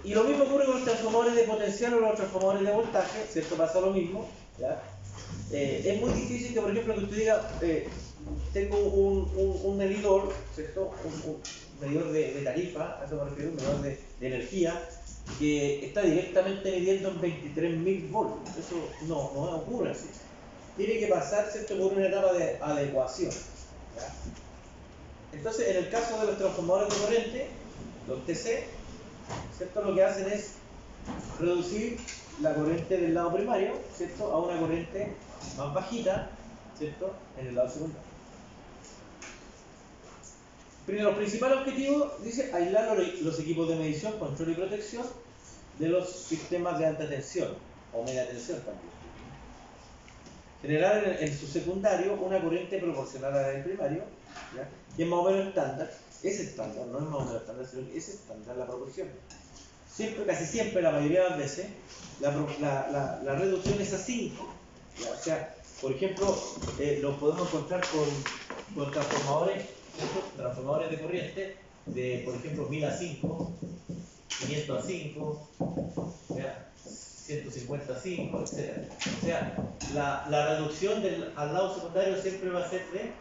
Y lo mismo ocurre con los transformadores de potencial o los transformadores de voltaje, ¿cierto? Pasa lo mismo, ¿ya? Es muy difícil que, por ejemplo, que usted diga, tengo un medidor, ¿cierto? Un medidor de tarifa, a eso me refiero, un medidor de energía, que está directamente midiendo en 23.000 volts. Eso no ocurre así. Tiene que pasar, ¿cierto?, por una etapa de adecuación, ¿ya? Entonces, en el caso de los transformadores de corriente, los TC, ¿cierto?, lo que hacen es reducir la corriente del lado primario, ¿cierto?, a una corriente más bajita, ¿cierto?, en el lado secundario. Pero los principales objetivos, dice, aislar los equipos de medición, control y protección de los sistemas de alta tensión o media tensión también. Generar en su secundario una corriente proporcional a la del primario, ¿ya?, que es más o menos estándar. Es estándar, no es más o menos estándar, sino que es estándar la proporción. Siempre, casi siempre, la mayoría de las veces, la reducción es a 5. ¿Ya? O sea, por ejemplo, lo podemos encontrar con transformadores, ¿cierto?, transformadores de corriente de, por ejemplo, 1000 a 5, 500 a 5, ¿ya?, 150 a 5, etc. O sea, la reducción al lado secundario siempre va a ser de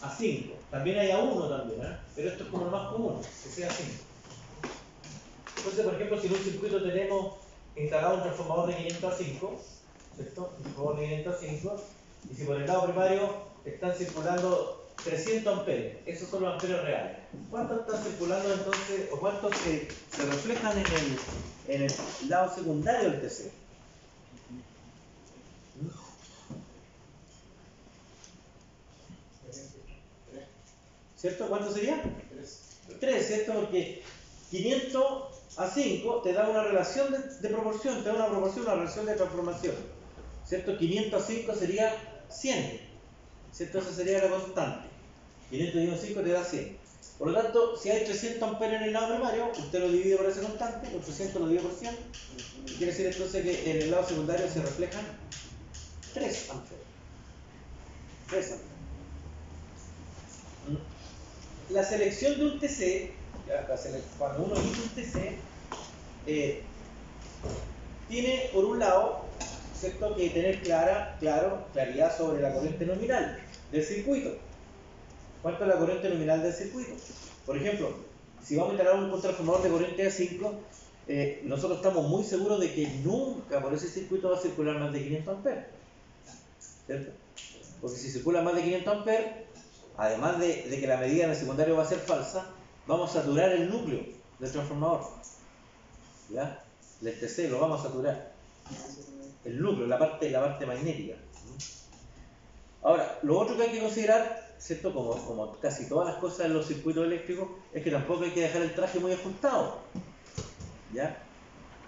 a 5. También hay a 1 también, ¿eh? Pero esto es como lo más común, que sea 5. Entonces, por ejemplo, si en un circuito tenemos instalado un transformador de 500 a 5, ¿cierto? Un transformador de 500 a 5, y si por el lado primario están circulando 300 amperios, esos son los amperios reales. ¿Cuántos están circulando entonces, o cuántos se reflejan en el lado secundario del TC? ¿Cierto? ¿Cuánto sería? 3, ¿cierto? Porque 500 a 5 te da una relación de proporción, te da una proporción, una relación de transformación, ¿cierto? 500 a 5 sería 100, ¿cierto? Esa sería la constante. 500 dividido 5 te da 100. Por lo tanto, si hay 300 amperios en el lado primario, usted lo divide por esa constante, por 300 lo divide por 100, quiere decir entonces que en el lado secundario se reflejan 3 amperios. 3 amperios. La selección de un TC, cuando uno elige un TC, tiene por un lado, ¿cierto?, que tener claridad sobre la corriente nominal del circuito. ¿Cuánto es la corriente nominal del circuito? Por ejemplo, si vamos a instalar un transformador de corriente de 5, nosotros estamos muy seguros de que nunca por ese circuito va a circular más de 500 amperes, ¿cierto? Porque si circula más de 500 amperes, además de que la medida en el secundario va a ser falsa, vamos a saturar el núcleo del transformador, ¿ya? El TC lo vamos a saturar, el núcleo, la parte magnética. Ahora, lo otro que hay que considerar, ¿cierto?, como casi todas las cosas en los circuitos eléctricos, es que tampoco hay que dejar el traje muy ajustado, ¿ya?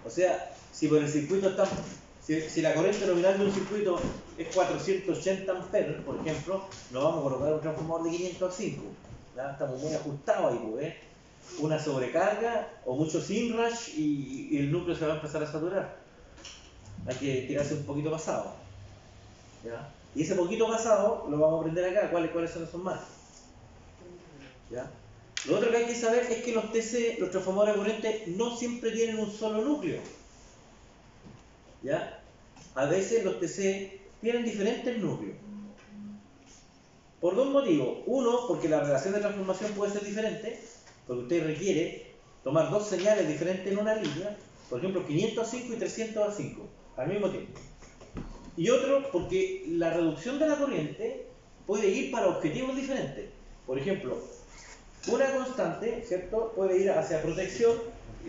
O sea, si por el circuito está, si la corriente nominal de un circuito es 480 amperes, por ejemplo, no vamos a colocar un transformador de 500 a 5, ¿ya? Estamos muy ajustados ahí, pues, una sobrecarga o mucho inrush y el núcleo se va a empezar a saturar. Hay que tirarse un poquito pasado, ¿ya? Y ese poquito pasado lo vamos a aprender acá, cuáles son esos marcos, ¿ya? Lo otro que hay que saber es que los TC, los transformadores de corriente, no siempre tienen un solo núcleo, ¿ya? A veces los TC tienen diferentes núcleos. Por dos motivos. Uno, porque la relación de transformación puede ser diferente, porque usted requiere tomar dos señales diferentes en una línea, por ejemplo 505 y 305 al mismo tiempo. Y otro porque la reducción de la corriente puede ir para objetivos diferentes. Por ejemplo, una constante, ¿cierto?, puede ir hacia protección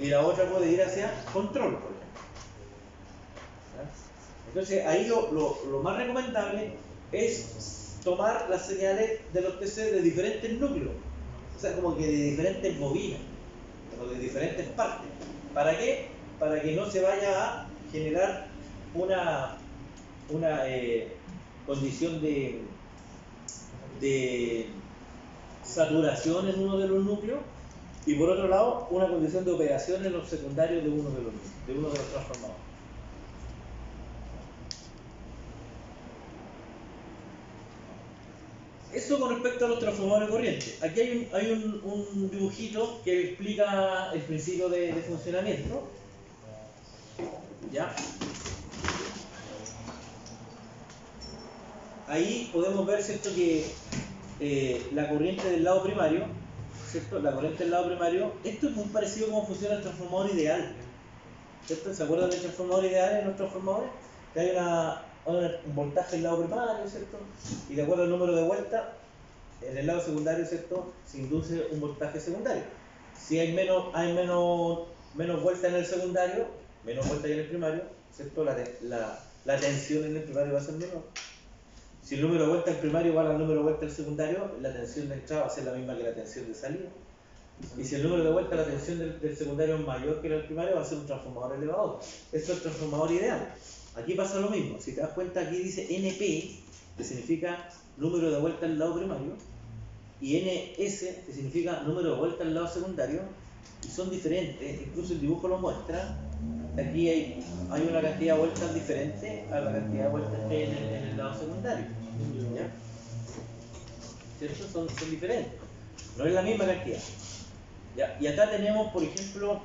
y la otra puede ir hacia control, por ejemplo. ¿Ya? Entonces ahí lo más recomendable es tomar las señales de los TC de diferentes núcleos, o sea, como que de diferentes bobinas, o de diferentes partes. ¿Para qué? Para que no se vaya a generar una condición de saturación en uno de los núcleos y por otro lado una condición de operación en los secundarios de uno de los transformadores. Eso con respecto a los transformadores de corriente. Aquí hay un dibujito que explica el principio de funcionamiento. ¿Ya? Ahí podemos ver, ¿cierto?, que la corriente del lado primario, ¿cierto? La corriente del lado primario, esto es muy parecido a cómo funciona el transformador ideal, ¿cierto? ¿Se acuerdan del transformador ideal en los transformadores? Que hay un voltaje del lado primario, ¿cierto? Y de acuerdo al número de vueltas, en el lado secundario, ¿cierto?, se induce un voltaje secundario. Si hay menos vueltas en el secundario, menos vueltas en el primario, ¿cierto?, la tensión en el primario va a ser menor. Si el número de vueltas del primario igual al número de vueltas del secundario, la tensión de entrada va a ser la misma que la tensión de salida. Y si el número de vueltas, la tensión del secundario es mayor que la del primario, va a ser un transformador elevador. Esto es el transformador ideal. Aquí pasa lo mismo. Si te das cuenta, aquí dice NP, que significa número de vueltas al lado primario, y NS, que significa número de vueltas al lado secundario, y son diferentes. Incluso el dibujo lo muestra. Aquí hay una cantidad de vueltas diferente a la cantidad de vueltas que hay en el lado secundario. ¿Ya? ¿Cierto? Son diferentes. No es la misma cantidad. ¿Ya? Y acá tenemos, por ejemplo,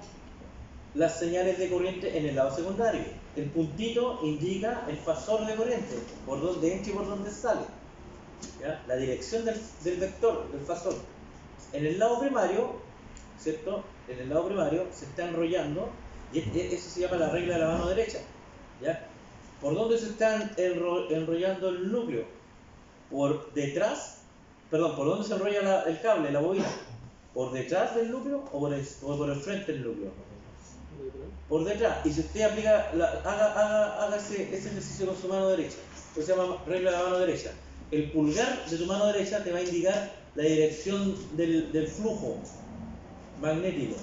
las señales de corriente en el lado secundario. El puntito indica el fasor de corriente, por donde entra y por donde sale. ¿Ya? La dirección del vector, del fasor. En el lado primario, ¿cierto?, en el lado primario se está enrollando, y eso se llama la regla de la mano derecha. ¿Ya? ¿Por dónde se está enrollando el núcleo? ¿Por dónde se enrolla el cable, la bobina? ¿Por detrás del núcleo o por el frente del núcleo? Por detrás. Y si usted aplica, haga ese ejercicio con su mano derecha. Eso se llama regla de la mano derecha. El pulgar de tu mano derecha te va a indicar la dirección del flujo magnético.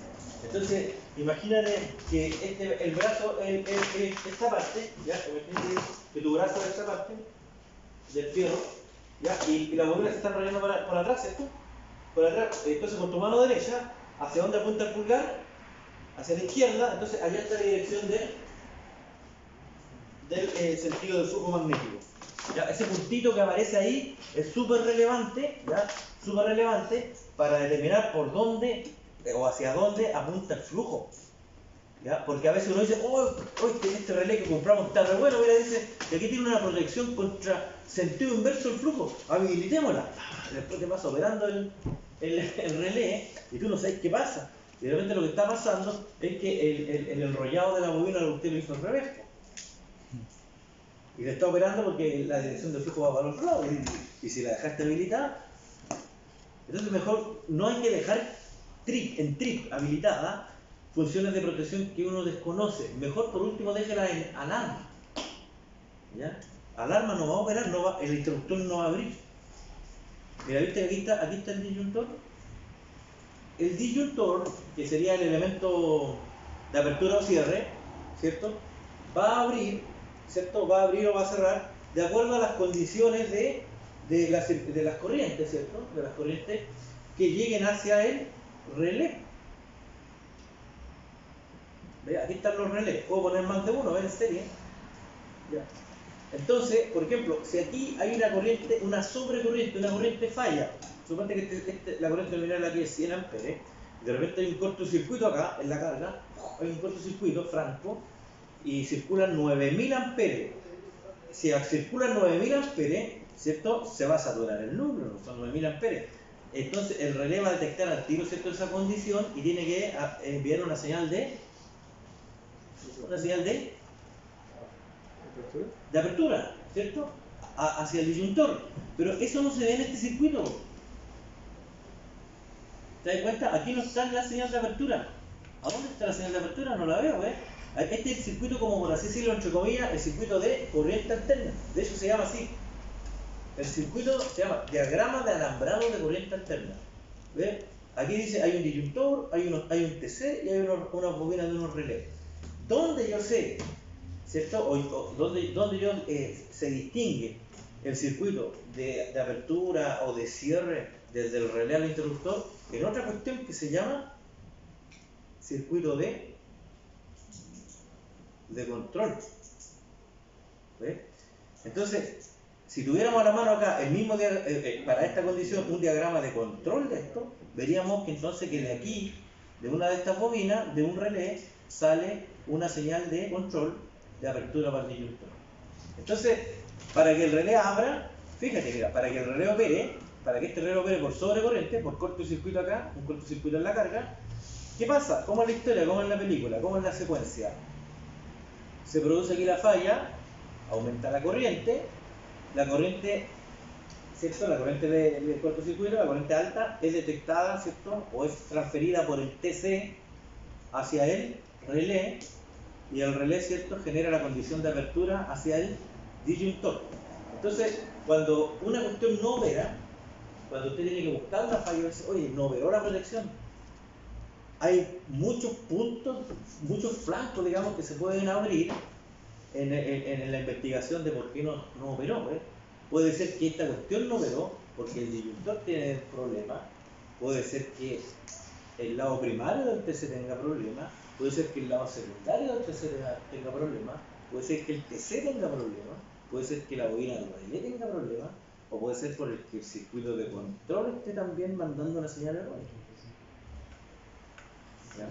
Entonces, imagínate que el brazo es esta parte, ¿ya? Imagínate que tu brazo es esta parte del fierro, ¿ya? Y la bobina se está enrollando por atrás, ¿cierto? Por atrás. Entonces, con tu mano derecha, ¿hacia dónde apunta el pulgar? Hacia la izquierda. Entonces, allá está la dirección del sentido del flujo magnético. ¿Ya? Ese puntito que aparece ahí es súper relevante, ¿ya? Súper relevante para determinar por dónde o hacia dónde apunta el flujo. ¿Ya? Porque a veces uno dice, este relé que compramos está re bueno, mira, dice que aquí tiene una protección contra sentido inverso del flujo, habilitémosla. Después te vas operando el relé y tú no sabes qué pasa. Y de repente lo que está pasando es que el enrollado de la bobina usted lo hizo al revés. Y le está operando porque la dirección del flujo va para el otro lado. Y si la dejaste habilitada, entonces mejor no hay que dejar en trip habilitada funciones de protección que uno desconoce. Mejor por último déjela en alarma. ¿Ya? Alarma no va a operar, el interruptor no va a abrir. Mira, ¿viste que aquí está el disyuntor? El disyuntor, que sería el elemento de apertura o cierre, ¿cierto? Va a abrir, ¿cierto? Va a abrir o va a cerrar de acuerdo a las condiciones de las corrientes, ¿cierto? De las corrientes que lleguen hacia el relé. ¿Ve? Aquí están los relés. Puedo poner más de uno, ¿ven? En serie. ¿Ya? Entonces, por ejemplo, si aquí hay una corriente, una sobrecorriente, una corriente falla, suponte que la corriente terminal aquí es 100 amperes, de repente hay un cortocircuito acá, en la carga, hay un cortocircuito franco, y circulan 9000 amperes. Si circulan 9000 amperes, ¿cierto?, se va a saturar el núcleo, son 9000 amperes. Entonces el relé va a detectar al tiro, ¿cierto?, esa condición y tiene que enviar una señal de ¿Apertura? apertura, ¿cierto? Hacia el disyuntor. Pero eso no se ve en este circuito. ¿Te das cuenta? Aquí no está la señal de apertura. ¿A dónde está la señal de apertura? No la veo, ¿eh? Este es el circuito, como por así decirlo, entre comillas, el circuito de corriente alterna. De hecho se llama así. El circuito se llama diagrama de alambrado de corriente alterna. ¿Ves? Aquí dice, hay un disyuntor, hay un TC y hay unas bobinas de unos relés. ¿Dónde yo sé, cierto? ¿Dónde yo se distingue el circuito de apertura o de cierre desde el relé al interruptor? En otra cuestión que se llama circuito de control. ¿Ves? Entonces, si tuviéramos a la mano acá el mismo para esta condición un diagrama de control de esto, veríamos que entonces que de aquí, de una de estas bobinas, de un relé, sale una señal de control de apertura para el disyuntor. Entonces, para que el relé abra, fíjate, mira, para que el relé opere, para que este relé opere por sobrecorriente, por cortocircuito acá, un cortocircuito en la carga, ¿qué pasa? ¿Cómo es la historia? ¿Cómo es la película? ¿Cómo es la secuencia? Se produce aquí la falla, aumenta la corriente, ¿cierto? La corriente del cortocircuito, la corriente alta, es detectada, ¿cierto? O es transferida por el TC hacia el relé, y el relé, ¿cierto?, genera la condición de apertura hacia el disyuntor. Entonces, cuando una cuestión no opera, cuando usted tiene que buscar una falla y dice, oye, no operó la protección, hay muchos puntos, muchos flancos, digamos, que se pueden abrir en la investigación de por qué no operó. Puede ser que esta cuestión no operó porque el disyuntor tiene problemas, puede ser que el lado primario del TC tenga problemas, puede ser que el lado secundario del TC tenga problemas, puede ser que el TC tenga problemas, puede ser que la bobina del relé tenga problemas, o puede ser por el que el circuito de control esté también mandando una señal errónea. ¿Ya?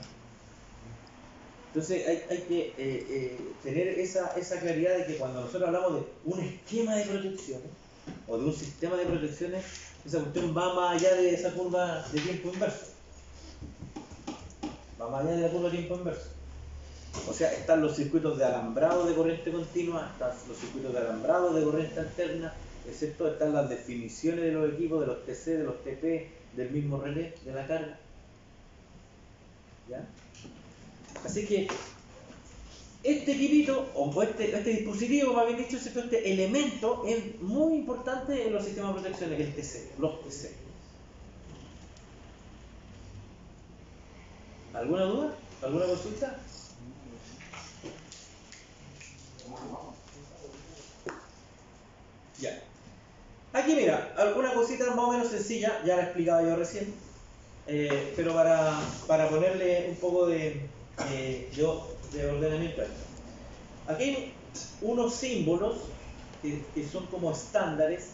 Entonces hay que tener esa claridad de que cuando nosotros hablamos de un esquema de protecciones o de un sistema de protecciones, esa cuestión va más allá de esa curva de tiempo inverso. Va más allá de la curva de tiempo inverso. O sea, están los circuitos de alambrado de corriente continua, están los circuitos de alambrado de corriente alterna, excepto están las definiciones de los equipos, de los TC, de los TP, del mismo relé, de la carga. ¿Ya? Así que este equipito, o este dispositivo, más bien dicho, este elemento es muy importante en los sistemas de protección, el TC, los TC. ¿Alguna duda? ¿Alguna consulta? Ya. Aquí mira, alguna cosita más o menos sencilla, ya la explicaba yo recién, pero para ponerle un poco de ordenamiento a esto. Aquí hay unos símbolos que son como estándares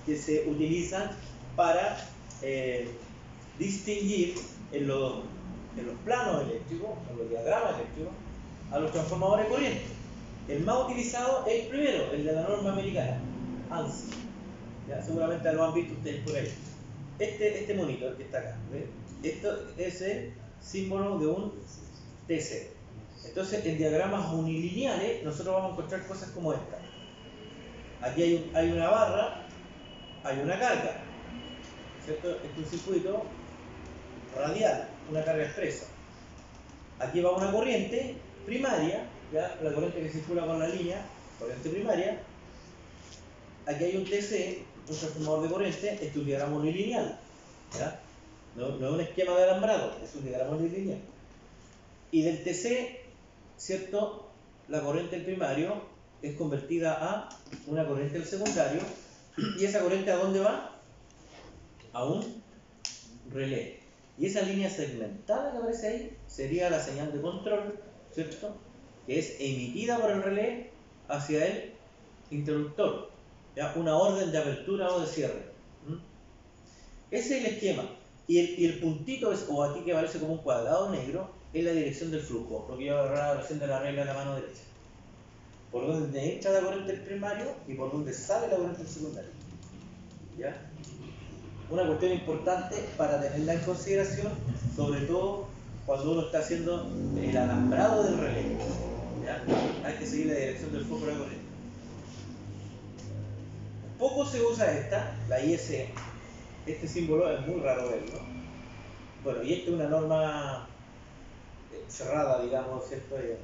que se utilizan para distinguir en los planos eléctricos, en los diagramas eléctricos, a los transformadores de corriente. El más utilizado es el primero, el de la norma americana, ANSI. ¿Ya? Seguramente lo han visto ustedes por ahí. Este monitor que está acá, ¿ves? Esto es el símbolo de un TC. Entonces, en diagramas unilineales, nosotros vamos a encontrar cosas como esta. Aquí hay una barra, hay una carga, ¿cierto? Este es un circuito radial, una carga expresa. Aquí va una corriente primaria, ¿ya? La corriente que circula con la línea, corriente primaria. Aquí hay un TC, un transformador de corriente, este es un diagrama unilineal, ¿ya? No es un esquema de alambrado, es un diagrama unilineal. Y del TC, ¿cierto?, la corriente del primario es convertida a una corriente del secundario. ¿Y esa corriente a dónde va? A un relé. Y esa línea segmentada que aparece ahí sería la señal de control, ¿cierto?, que es emitida por el relé hacia el interruptor, ¿ya? Una orden de apertura o de cierre. Ese es el esquema. Y el puntito, o aquí que aparece como un cuadrado negro, es la dirección del flujo, lo que yo hablaba recién de la regla de la mano derecha. Por donde entra la corriente del primario y por donde sale la corriente del secundario. ¿Ya? una cuestión importante para tenerla en consideración, sobre todo cuando uno está haciendo el alambrado del relé. ¿Ya? Hay que seguir la dirección del foco de la corriente. Poco se usa esta, la ISE. Este símbolo es muy raro verlo. Bueno, y esta es una norma cerrada, digamos, ¿cierto? En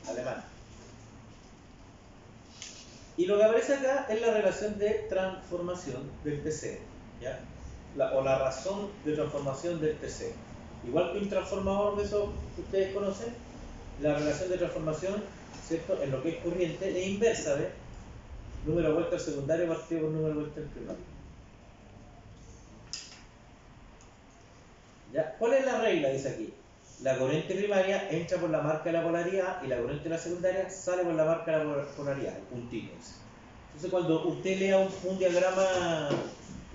alemán. Y lo que aparece acá es la relación de transformación del TC, ¿ya? O la razón de transformación del TC. Igual que un transformador de esos que ustedes conocen, la relación de transformación, ¿cierto? En lo que es corriente es inversa de número de vueltas al secundario partido por número de vueltas al primario. ¿Ya? ¿Cuál es la regla? Dice aquí. La corriente primaria entra por la marca de la polaridad y la corriente de la secundaria sale por la marca de la polaridad, el puntito ese. Entonces cuando usted lea un diagrama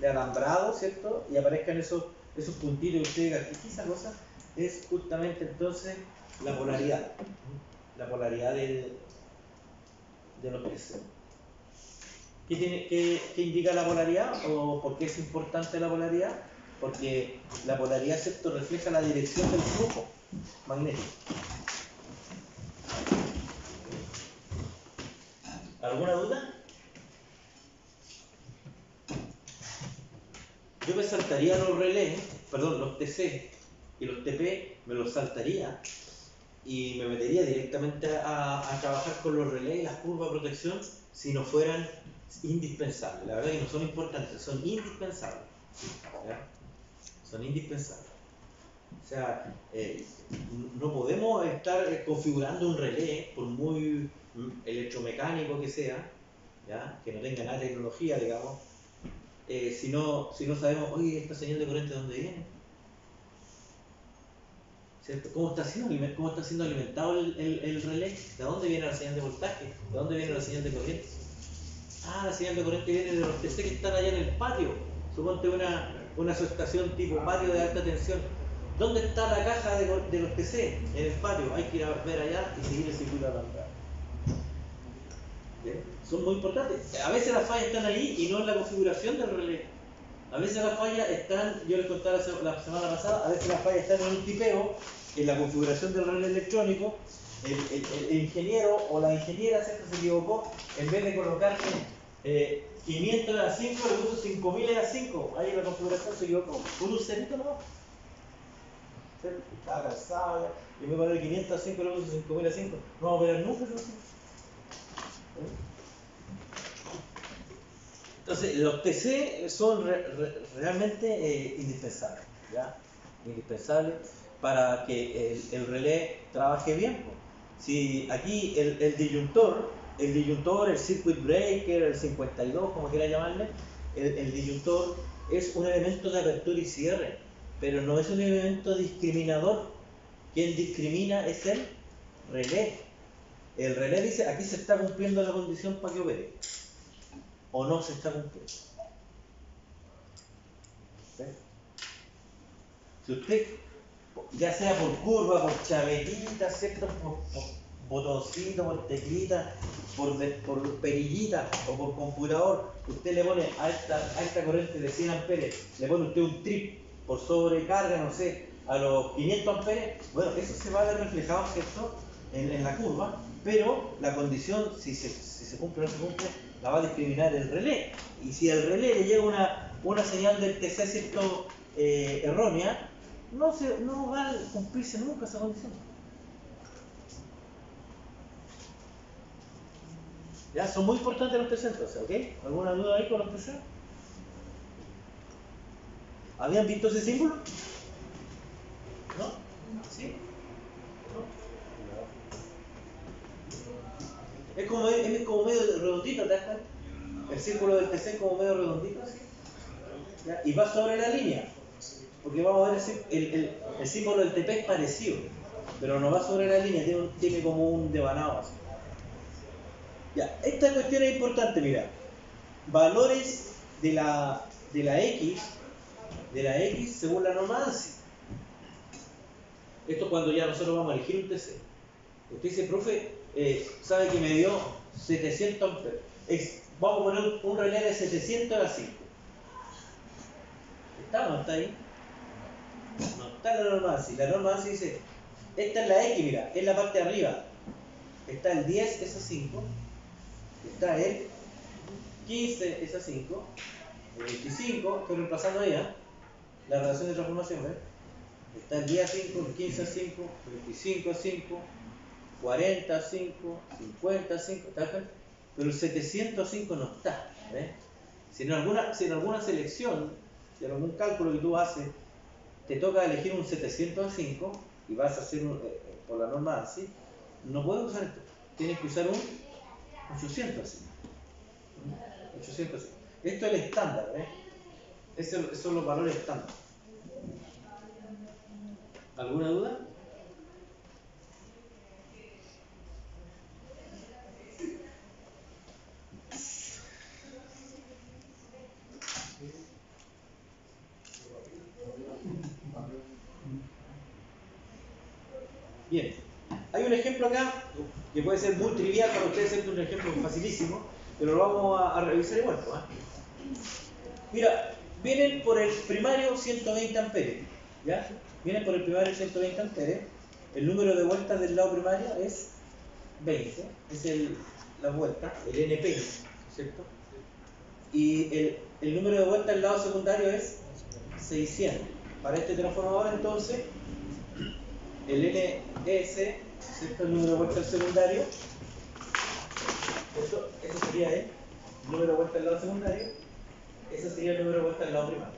de alambrado, ¿cierto? Y aparezcan esos puntitos y usted diga, ¿qué es esa cosa? Es justamente entonces la polaridad. La polaridad de los TC. ¿Qué indica la polaridad? ¿O por qué es importante la polaridad? Porque la polaridad, ¿cierto?, refleja la dirección del flujo magnético. ¿Alguna duda? Yo me saltaría los relés, perdón, los TC y los TP, me los saltaría y me metería directamente a trabajar con los relés y las curvas de protección si no fueran indispensables. La verdad que no son importantes, son indispensables. ¿Ya? Son indispensables. O sea, no podemos estar configurando un relé, por muy electromecánico que sea, ¿ya? Que no tenga nada de tecnología, digamos, si no sabemos, oye, esta señal de corriente, ¿de dónde viene? ¿Cierto? ¿Cómo está siendo alimentado el relé? ¿De dónde viene la señal de voltaje? ¿De dónde viene la señal de corriente? Ah, la señal de corriente viene de los TC que están allá en el patio. Suponte una subestación tipo patio de alta tensión. ¿Dónde está la caja de los TC? En el patio. Hay que ir a ver allá y seguir el circuito alambrado. Son muy importantes. A veces las fallas están ahí y no en la configuración del relé. A veces las fallas están, yo les contaba la semana pasada, a veces las fallas están en un tipeo, en la configuración del relé electrónico. El ingeniero o la ingeniera, ¿cierto?, se equivocó, en vez de colocar 500 a 5, le puso 5000 a 5. Ahí la configuración se equivocó, por un cerito nomás. Estaba cansado ya. Y me pone 500 a 5, le puso 5000 a 5. No vamos a operar nunca, ¿no? Entonces, los TC son realmente indispensables, ¿ya? Indispensables para que el relé trabaje bien. Si aquí el disyuntor, el circuit breaker, el 52, como quiera llamarle, el disyuntor es un elemento de apertura y cierre, pero no es un elemento discriminador. Quien discrimina es el relé. El relé dice, aquí se está cumpliendo la condición para que opere, o no se está cumpliendo. ¿Sí? Si usted, ya sea por curva, por chavetita, ¿cierto?, por botoncito, por teclita, por perillita o por computador, usted le pone a esta corriente de 100 amperes, le pone usted un trip por sobrecarga, no sé, a los 500 amperes, bueno, eso se va a ver reflejado, ¿cierto?, en la curva, pero la condición, si se cumple o no se cumple, la va a discriminar el relé. Y si al relé le llega una señal del TC, ¿cierto?, errónea, no va a cumplirse nunca esa condición. Ya, son muy importantes los TC entonces, ¿ok? ¿Alguna duda ahí con los TC? ¿Habían visto ese símbolo? ¿No? ¿Sí? ¿No? Es como medio redondito, ¿te das cuenta? El círculo del TC es como medio redondito, ¿sí? ¿Ya? Y va sobre la línea, porque vamos a ver el símbolo del TP es parecido, pero no va sobre la línea, tiene como un devanado así. Ya, esta cuestión es importante, mira. Valores de la X según la norma ANSI. Esto es cuando ya nosotros vamos a elegir un TC. Usted dice, profe, sabe que me dio 700 amperes. Vamos a poner un relé de 700 a 5. ¿Está o no está ahí? No está la norma ANSI. La norma ANSI dice, esta es la X, mira, es la parte de arriba. Está el 10, esa 5. Está el 15, esa 5. El 25, estoy reemplazando ahí, ¿eh? La relación de transformación, ¿ves? Está el 10 a 5, el 15 a 5, 25 a 5, 40 a 5, 50 a 5, ¿está acá? Pero el 705 no está, ¿ves? Si en alguna selección, si en algún cálculo que tú haces, te toca elegir un 705 y vas a hacer por la norma ANSI, no puedes usar esto, tienes que usar un 805. 805. Esto es el estándar, ¿ves? Esos son los valores estándar. ¿Alguna duda? Bien, hay un ejemplo acá que puede ser muy trivial para ustedes, es un ejemplo facilísimo, pero lo vamos a revisar igual, ¿no? Mira, vienen por el primario 120 amperes, ¿ya? Vienen por el primario 120 amperes, el número de vueltas del lado primario es 20, es la vuelta, el NP, ¿cierto? Y el número de vueltas del lado secundario es 600. Para este transformador entonces, el NS, ¿cierto? El número de vueltas del secundario, eso sería el número de vueltas del lado secundario, ese sería el número de vueltas del lado primario.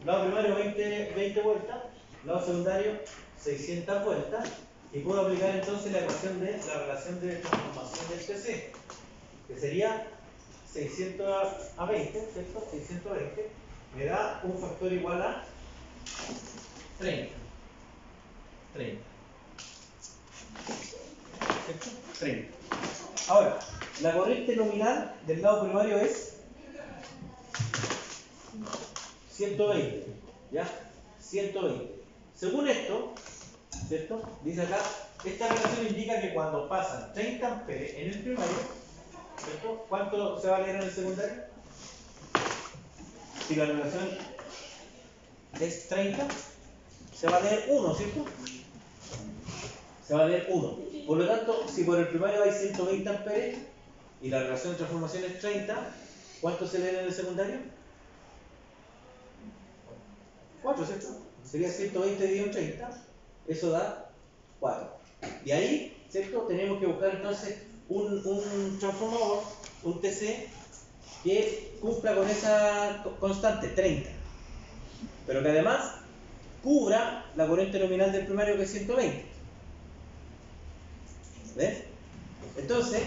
Lado primario 20 vueltas, lado secundario 600 vueltas, y puedo aplicar entonces la relación de transformación del TC, que sería 600 a 20, ¿cierto? 600 a 20 me da un factor igual a 30. 30. ¿Cierto? 30. Ahora, la corriente nominal del lado primario es 120. ¿Ya? 120. Según esto, ¿cierto? Dice acá, esta relación indica que cuando pasan 30 amperes en el primario, ¿cierto? ¿Cuánto se va a leer en el secundario? Si la relación es 30, se va a leer 1, ¿cierto? Se va a leer 1. Por lo tanto, si por el primario hay 120 amperes y la relación de transformación es 30, ¿cuánto se lee en el secundario? 4, ¿cierto? Sería 120 dividido en 30, eso da 4. Y ahí, ¿cierto? Tenemos que buscar entonces un transformador, un TC, que cumpla con esa constante, 30. Pero que además cubra la corriente nominal del primario, que es 120. ¿Ves? Entonces,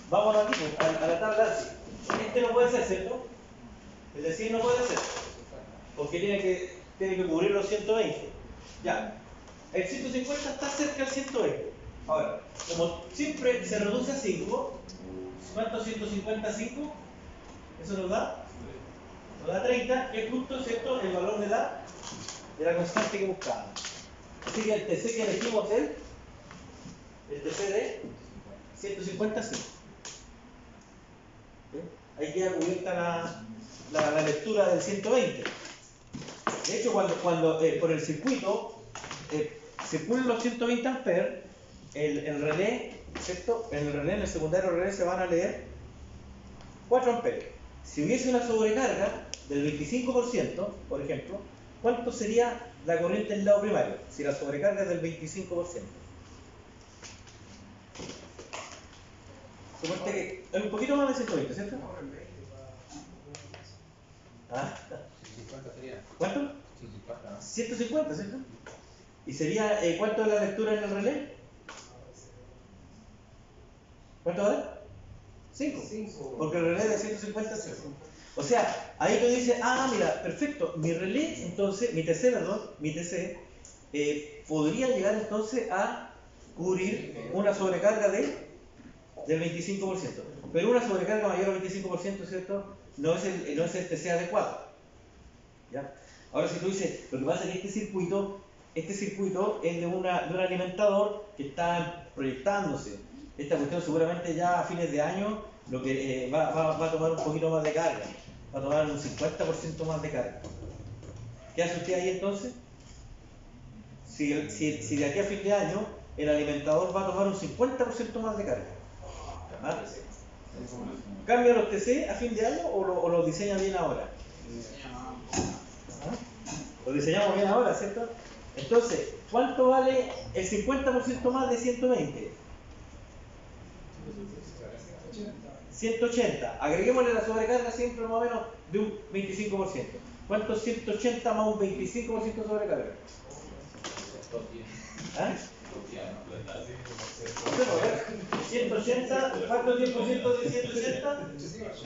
vamos aquí a la tabla ANSI. Este no puede ser, ¿cierto? Es decir, no puede ser, porque tiene que cubrir los 120. Ya, el 150 está cerca del 120. Ahora, como siempre se reduce a 5, ¿cuánto es 150 a 5? Eso nos da 30, que es justo, ¿cierto?, el valor de la constante que buscamos. Así que el TC que elegimos es el TC de 155. ¿Sí? Ahí queda cubierta la lectura del 120. De hecho, cuando por el circuito circulan los 120 amperes, el relé, ¿cierto? En el secundario relé se van a leer 4 amperes. Si hubiese una sobrecarga del 25%, por ejemplo, ¿cuánto sería la corriente del lado primario? Si la sobrecarga es del 25%. Suponte que es un poquito más de 120, ¿cierto? ¿Ah? 150 sería. ¿Cuánto? 150, ¿no? 150, ¿cierto? ¿Y sería cuánto es la lectura en el relé? ¿Cuánto va a dar? 5. Porque el relé es de 150 a 5. O sea, ahí tú dices, mira, perfecto, mi relé, entonces, mi TC, podría llegar entonces a cubrir una sobrecarga del 25%. Pero una sobrecarga mayor al 25%, ¿cierto? No es el TC adecuado. ¿Ya? Ahora, si tú dices, lo que pasa es que este circuito es de un alimentador que está proyectándose. Esta cuestión seguramente ya a fines de año lo que va a tomar un poquito más de carga, va a tomar un 50% más de carga. ¿Qué hace usted ahí entonces? Si de aquí a fin de año el alimentador va a tomar un 50% más de carga. ¿Ah? ¿Cambia los TC a fin de año o lo diseña bien ahora? Lo diseñamos bien ahora, ¿cierto? Entonces, ¿cuánto vale el 50% más de 120? 180. Agreguémosle la sobrecarga siempre más o menos de un 25%. ¿Cuánto es 180 más un 25% de sobrecarga? ¿Ah? 180, ¿cuánto es 10% de 180?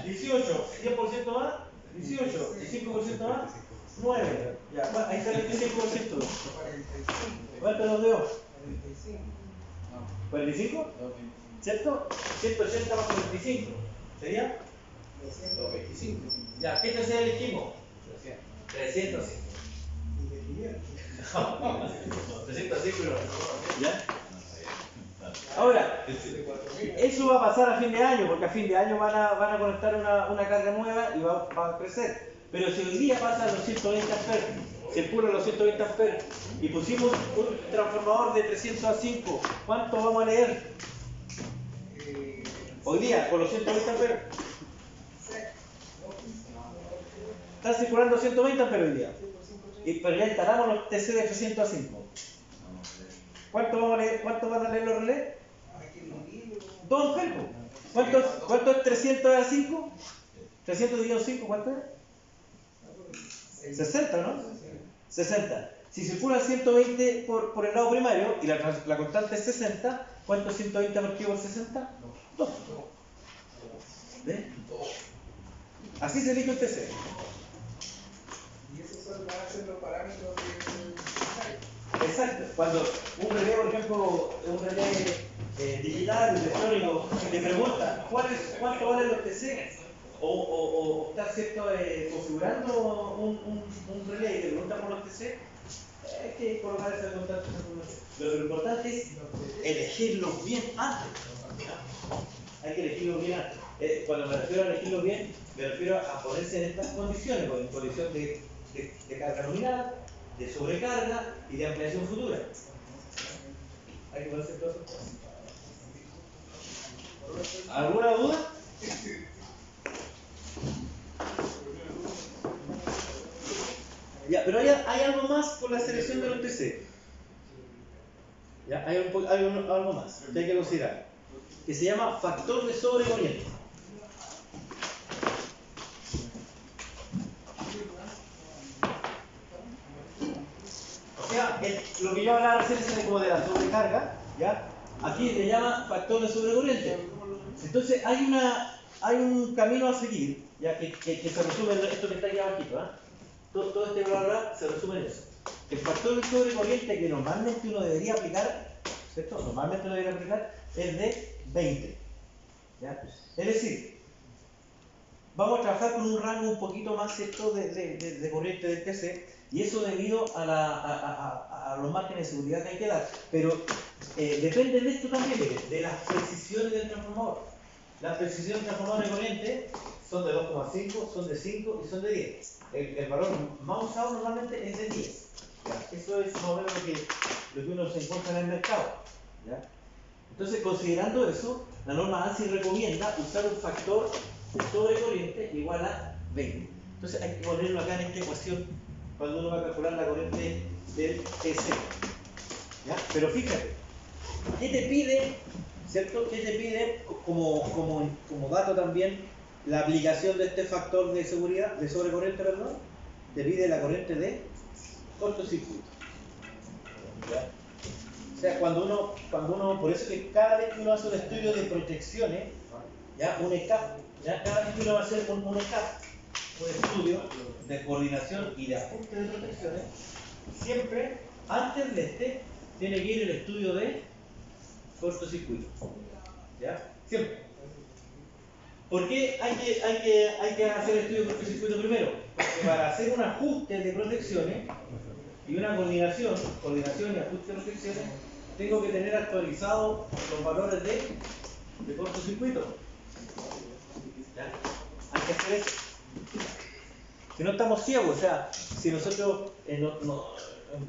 18. 10% más, 18. Y 5% más, 9. Ya, ahí está el 25%. ¿Cuánto nos dio? 45. ¿Cierto? 180 más 45. ¿Sería? 225. Ya, ¿qué tercera elegimos? 305. 305. ¿Ya? Ahora, eso va a pasar a fin de año, porque a fin de año van a conectar una carga nueva y va a crecer. Pero si hoy día pasa a los 120 amperes, se pula a los 120 amperes y pusimos un transformador de 300 a 5, ¿cuánto vamos a leer? Hoy día, con los 120 amperes. Está circulando 120 amperes hoy día. Pero ya instalamos los TC de 300 a 5. ¿Cuánto van a leer los relés? 2 amperes. ¿Cuánto es 300 a 5? 300 dividido 5, ¿cuánto es? 60, ¿no? 60. Si circula 120 por el lado primario y la constante es 60, ¿cuánto es 120 partido por 60? 2. ¿Ves? Así se elige un TC. Y esos van a ser los parámetros de... Exacto. Cuando un relé, por ejemplo, un relé digital, electrónico, te pregunta cuánto valen los TC, o estás ¿cierto? Configurando un relé y te pregunta por los TC, hay que colocar esa constante. Pero lo importante es elegirlos bien antes. ¿Ya? Hay que elegirlos bien antes. Cuando me refiero a elegirlos bien, me refiero a ponerse en estas condiciones, en condición de carga nominal, de sobrecarga y de ampliación futura. Hay que ponerse todo eso. ¿Alguna duda? Ya, pero hay algo más con la selección de los TC. Ya, hay algo más que hay que considerar, que se llama factor de sobrecorriente. O sea, lo que yo hablaba recién es como de la sobrecarga, ¿ya? Aquí le llama factor de sobrecorriente. Entonces hay un camino a seguir, ¿ya? Que se resume en esto que está aquí abajito, ¿eh? Todo este bla bla se resume en eso. El factor de sobrecorriente que normalmente uno debería aplicar, ¿cierto? Normalmente uno debería aplicar es de 20. ¿Ya? Es decir, vamos a trabajar con un rango un poquito más, ¿cierto? de corriente del TC, y eso debido a los márgenes de seguridad que hay que dar. Pero depende de esto también, de las precisiones del transformador. Las precisiones del transformador de corriente son de 2,5, son de 5 y son de 10. El valor más usado normalmente es de 10. ¿Ya? Eso es más o menos lo que uno se encuentra en el mercado. ¿Ya? Entonces, considerando eso, la norma ANSI recomienda usar un factor de sobrecorriente igual a 20. Entonces, hay que ponerlo acá en esta ecuación cuando uno va a calcular la corriente del TC. ¿Ya? Pero fíjate, ¿qué te pide? ¿Cierto? ¿Qué te pide como dato también la aplicación de este factor de seguridad, de sobrecorriente, perdón? Te pide la corriente de cortocircuito. ¿Ya? O sea, cuando uno, por eso que cada vez que uno hace un estudio de protecciones, ¿ya? Un ECAP, ¿ya? Cada vez que uno va a hacer un ECAP, un estudio de coordinación y de ajuste de protecciones, siempre, antes de este, tiene que ir el estudio de cortocircuito. ¿Ya? Siempre. ¿Por qué hay que hacer el estudio de cortocircuito primero? Porque para hacer un ajuste de protecciones y una coordinación y ajuste de protecciones, tengo que tener actualizados los valores de cortocircuito. ¿Ya? Hay que hacer eso. que no estamos ciegos, o sea, si nosotros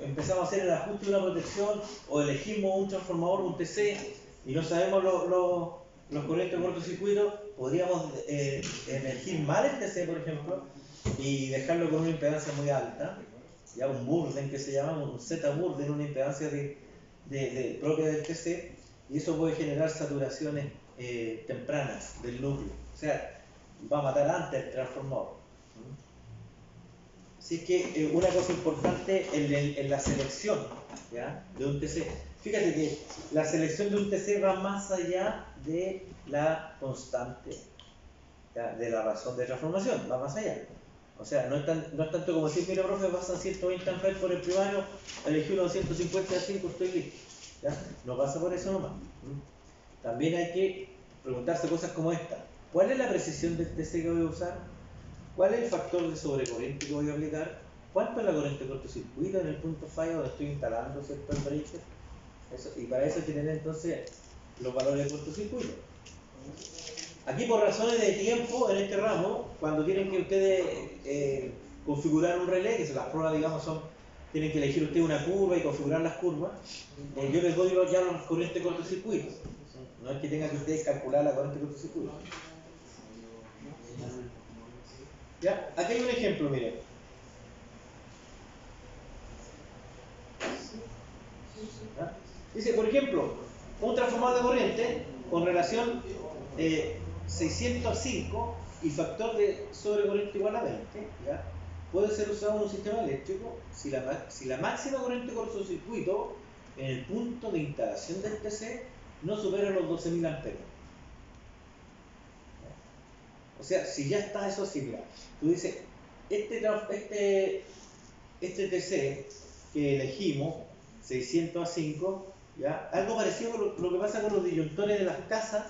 empezamos a hacer el ajuste de una protección o elegimos un transformador, un TC, y no sabemos los corrientes de cortocircuito, podríamos elegir mal el TC, por ejemplo, y dejarlo con una impedancia muy alta, ya un burden que se llama, un Z-burden, una impedancia propia del TC, y eso puede generar saturaciones tempranas del núcleo, o sea, va a matar antes el transformador. Así que una cosa importante en la selección, ¿ya?, de un TC. Fíjate que la selección de un TC va más allá de la constante, ¿ya?, de la razón de transformación, va más allá. O sea, no es tanto como decir, mira, profe, pasan 120 amperes por el primario, elegí uno 250 a 5, estoy listo. ¿Ya? No pasa por eso nomás. También hay que preguntarse cosas como esta. ¿Cuál es la precisión del TC que voy a usar? ¿Cuál es el factor de sobrecorriente que voy a aplicar? ¿Cuánto es la corriente de cortocircuito en el punto fallo donde estoy instalando, ¿cierto?, el breaker? Y para eso hay que tener entonces los valores de cortocircuito. Aquí, por razones de tiempo en este ramo, cuando tienen que ustedes configurar un relé, que las pruebas, digamos, tienen que elegir ustedes una curva y configurar las curvas, yo les doy ya los corrientes de cortocircuito. No es que tengan que ustedes calcular la corriente de cortocircuito. ¿Ya? Aquí hay un ejemplo, miren. ¿Ya? Dice, por ejemplo, un transformador de corriente con relación 605 y factor de sobrecorriente igual a 20, ¿ya?, puede ser usado en un sistema eléctrico si la máxima corriente de cortocircuito en el punto de instalación del TC no supera los 12.000 amperios. O sea, si ya está eso así, mira, tú dices, este TC que elegimos, 605, ¿ya?, algo parecido a lo que pasa con los disyuntores de las casas,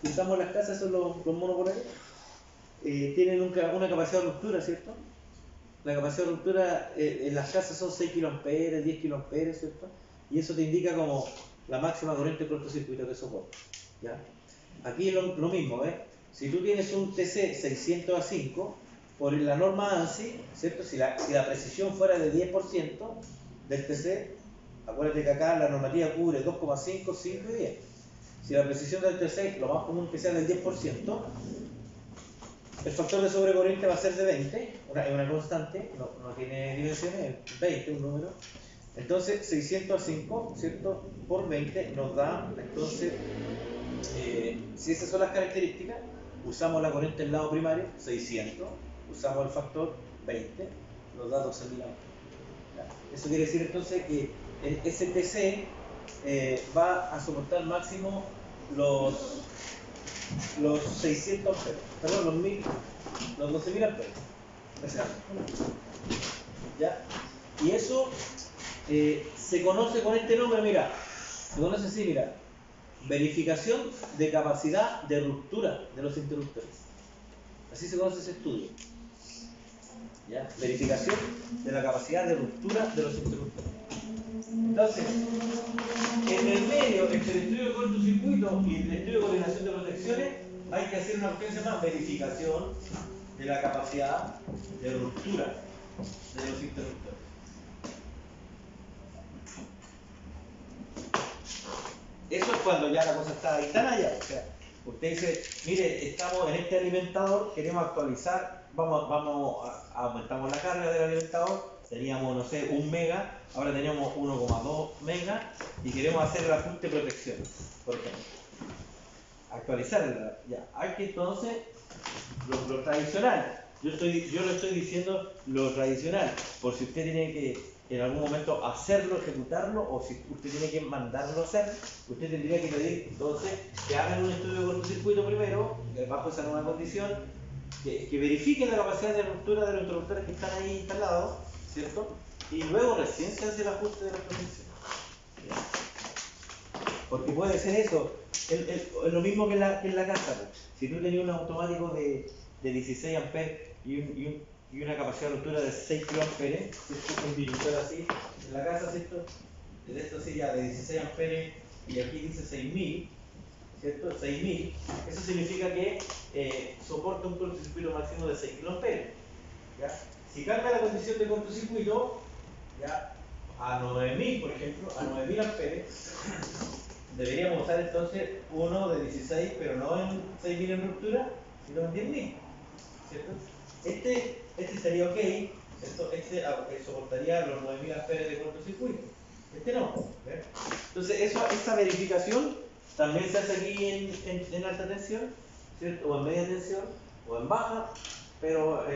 que usamos las casas, son los monopolares, tienen una capacidad de ruptura, ¿cierto? La capacidad de ruptura en las casas son 6 kA, 10 kA, ¿cierto? Y eso te indica como la máxima corriente de cortocircuito que soporta, ¿ya? Aquí es lo mismo, ¿ves? Si tú tienes un TC 600A5, por la norma ANSI, ¿cierto?, si la precisión fuera de 10% del TC, acuérdate que acá la normativa cubre 2,5, 5 y 10. Si la precisión del TC, lo más común que sea del 10%, el factor de sobrecorriente va a ser de 20, es una constante, no tiene dimensiones, es 20, un número. Entonces, 605, ¿cierto?, por 20 nos da, entonces, si esas son las características, usamos la corriente del lado primario, 600, usamos el factor 20, nos da 12.000 amperes. Eso quiere decir entonces que ese TC va a soportar máximo los 600 amperes, perdón, los 12.000 amperes. ¿Ya? Y eso se conoce con este nombre, mira, se conoce así, mira, verificación de capacidad de ruptura de los interruptores. Así se conoce ese estudio. ¿Ya? Verificación de la capacidad de ruptura de los interruptores. Entonces, en el medio, entre el estudio de cortocircuito y el estudio de coordinación de protecciones, hay que hacer una cuestión que se llama verificación de la capacidad de ruptura de los interruptores. Eso es cuando ya la cosa está ahí tan allá. O sea, usted dice, mire, estamos en este alimentador, queremos actualizar, aumentamos la carga del alimentador, teníamos, no sé, 1 mega, ahora tenemos 1,2 mega y queremos hacer el ajuste de protección, por ejemplo. Actualizar, ya. Hay que entonces, lo tradicional, yo le estoy diciendo lo tradicional, por si usted tiene que en algún momento hacerlo, ejecutarlo, o si usted tiene que mandarlo a hacer, usted tendría que pedir entonces que hagan un estudio de cortocircuito primero, bajo esa nueva condición, que verifiquen la capacidad de ruptura de los interruptores que están ahí instalados, ¿cierto? Y luego recién se hace el ajuste de la protección. Porque puede ser eso, es lo mismo que en la casa. Pues. Si tú tenías un automático de 16 amperes y una capacidad de ruptura de 6 kA, ¿cierto? Un disyuntor así, en la casa, ¿cierto? Esto sí ya de 16 amperes y aquí dice 6000, ¿cierto? 6000, eso significa que soporta un cortocircuito máximo de 6 kA. ¿ya? Si cambia la condición de cortocircuito, ¿ya? A 9000, por ejemplo, a 9000 amperes, deberíamos usar entonces uno de 16, pero no en 6000 en ruptura, sino en 10000, ¿cierto? Este estaría ok, ¿cierto? Soportaría los 9000 amperes de cortocircuito. Este no, ¿ver? Entonces esa verificación también se hace aquí en alta tensión, ¿cierto? O en media tensión, o en baja, pero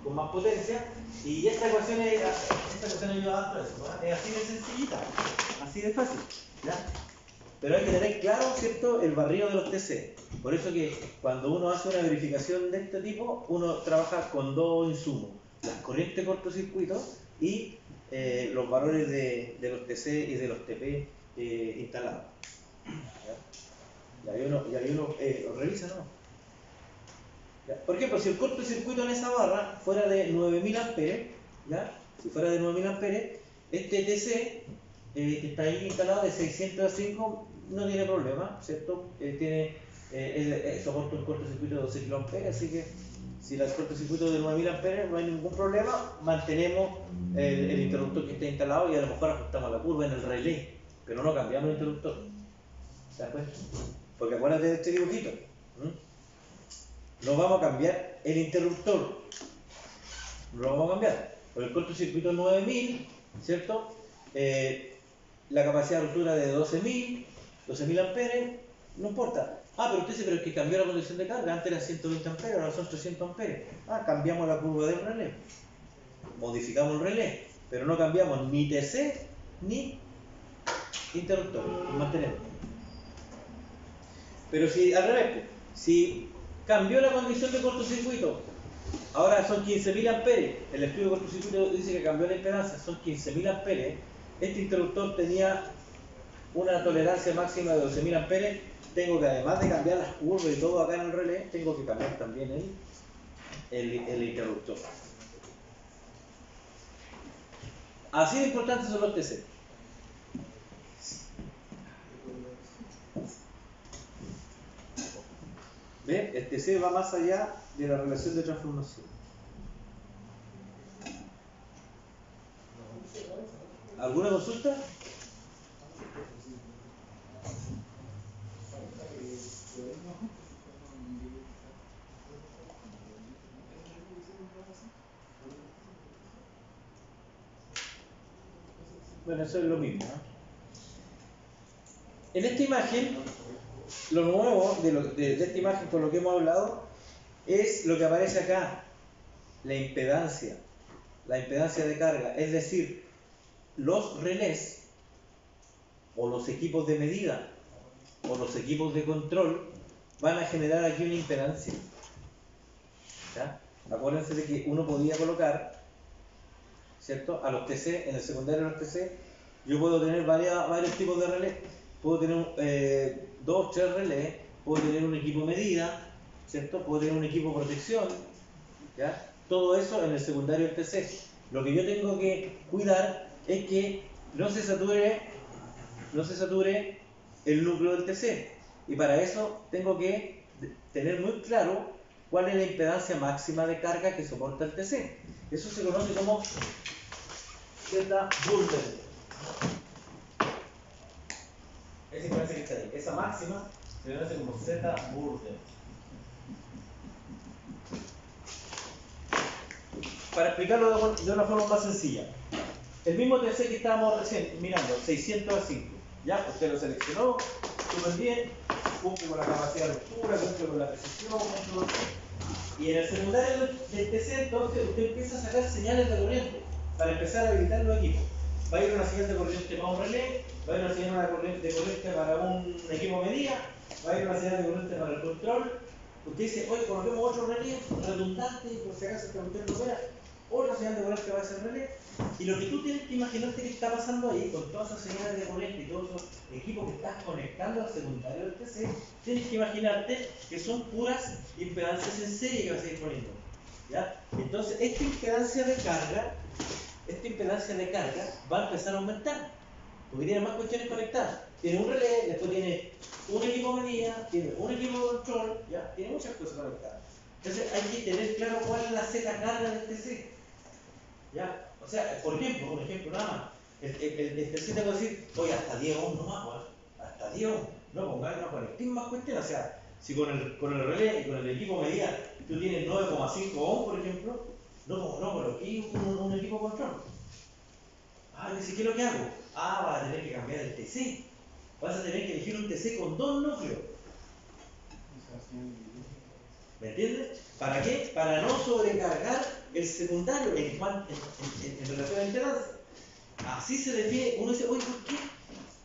con más potencia. Y esta ecuación ayuda a eso, ¿no? Es así de sencillita, así de fácil, ¿ya? Pero hay que tener claro, ¿cierto?, el barrido de los TC. Por eso que cuando uno hace una verificación de este tipo, uno trabaja con dos insumos: las corrientes de cortocircuito y los valores de los TC y de los TP instalados. ¿Ya? Y ahí uno lo revisa, ¿no? ¿Ya? Por ejemplo, si el cortocircuito en esa barra fuera de 9000 amperes, ¿ya? Si fuera de 9000 amperes, este TC que está ahí instalado de 605 no tiene problema, ¿cierto? Soporta un cortocircuito de 12 kA, así que si el cortocircuito es de 9000 amperes no hay ningún problema, mantenemos el interruptor que está instalado y a lo mejor ajustamos la curva en el relé, pero no cambiamos el interruptor. ¿Te das cuenta? Porque acuérdate de este dibujito. No vamos a cambiar el interruptor, no lo vamos a cambiar. Por el cortocircuito es 9000, ¿cierto? La capacidad de ruptura de 12.000 amperes, no importa. Pero usted dice, pero es que cambió la condición de carga, antes era 120 amperes, ahora son 300 amperes. Cambiamos la curva del relé, modificamos el relé, pero no cambiamos ni TC ni interruptor, lo mantenemos. Pero si al revés, si cambió la condición de cortocircuito, ahora son 15.000 amperes, el estudio de cortocircuito dice que cambió la impedancia, son 15.000 amperes, este interruptor tenía una tolerancia máxima de 12.000 amperes, tengo que, además de cambiar las curvas y todo acá en el relé, tengo que cambiar también el interruptor. Así de importantes son los TC. ¿Ve? El TC va más allá de la relación de transformación. ¿Alguna consulta? Bueno, eso es lo mismo, ¿no? En esta imagen, lo nuevo de esta imagen con lo que hemos hablado es lo que aparece acá, la impedancia de carga, es decir, los relés o los equipos de medida o los equipos de control van a generar aquí una impedancia. ¿Ya? Acuérdense de que uno podía colocar, ¿cierto?, a los TC, en el secundario de los TC, yo puedo tener varios tipos de relés. Puedo tener 2, 3 relés, puedo tener un equipo medida, ¿cierto? Puedo tener un equipo protección, ¿ya? Todo eso en el secundario del TC. Lo que yo tengo que cuidar es que no se sature el núcleo del TC. Y para eso tengo que tener muy claro cuál es la impedancia máxima de carga que soporta el TC. Eso se conoce como Z Burden. Esa impedancia que está ahí, esa máxima se conoce como Z Burden. Para explicarlo de una forma más sencilla, el mismo TC que estábamos recién mirando, 605, ya, usted lo seleccionó súper bien, cumple con la capacidad de ruptura, cumple con la precisión, y en el secundario del TC entonces usted empieza a sacar señales de corriente para empezar a habilitar los equipos. Va a ir una señal de corriente para un relé, va a ir una señal de corriente para un equipo medida, va a ir una señal de corriente para el control. Usted dice, oye, coloquemos otro relé redundante, por si acaso que usted no fuera, otra señal de corriente va a ser relé. Y lo que tú tienes que imaginarte que está pasando ahí, con todas esas señales de corriente y todos esos equipos que estás conectando al secundario del TC, tienes que imaginarte que son puras impedancias en serie que vas a ir poniendo, ¿ya? Entonces, esta impedancia de carga va a empezar a aumentar, porque tiene más cuestiones conectadas. Tiene un relé, después tiene un equipo medida, tiene un equipo de control, ¿ya? Tiene muchas cosas conectadas. Entonces hay que tener claro cuál es la Z carga del TC. ¿Ya? O sea, por ejemplo, un ejemplo nada más. El TC te puede decir, oye, hasta 10 ohms no más, weón. Hasta 10 ohms. No pongáis, no conectéis más cuestiones. O sea, si con el relé y con el equipo medida tú tienes 9,5 ohms, por ejemplo, no coloquéis un equipo control. Ah, dice, ¿qué es lo que hago? Ah, vas a tener que cambiar el TC. Vas a tener que elegir un TC con 2 núcleos. ¿Me entiendes? ¿Para qué? Para no sobrecargar el secundario en relación a impedancia. Así se define, uno dice, oye, ¿por qué?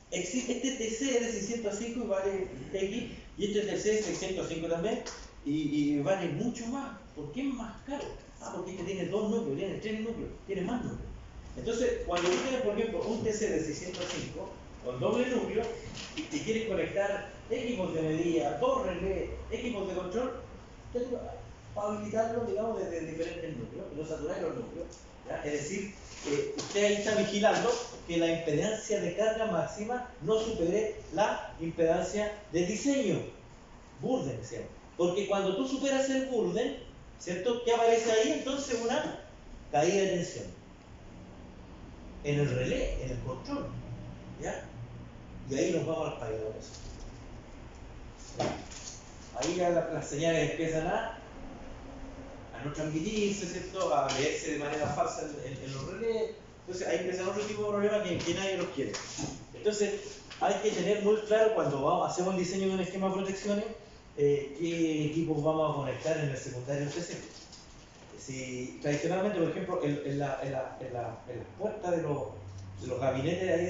Existe este TC es de 605 y vale X, y este TC es 605 también, y vale mucho más. ¿Por qué es más caro? Ah, porque este tiene 2 núcleos, tiene 3 núcleos, tiene más núcleos. Entonces, cuando tú tienes, por ejemplo, un TC de 605 con doble núcleo, y te quieres conectar equipos de medida, 2 relés, equipos de control, para habilitarlo, digamos, desde diferentes núcleos, y no saturar los núcleos. ¿Ya? Es decir, usted ahí está vigilando que la impedancia de carga máxima no supere la impedancia de diseño, burden, ¿cierto? Porque cuando tú superas el burden, ¿cierto? ¿Qué aparece ahí? Entonces una caída de tensión en el relé, en el control, ¿ya? Y ahí nos vamos al parámetros. Ahí ya las señales empiezan a no transmitirse, ¿cierto? A leerse de manera falsa en los relés. Entonces ahí empiezan otro tipo de problemas que nadie los quiere. Entonces hay que tener muy claro cuando hacemos el diseño de un esquema de protecciones qué equipos vamos a conectar en el secundario del TC. Si tradicionalmente, por ejemplo, en las puertas de los gabinetes ahí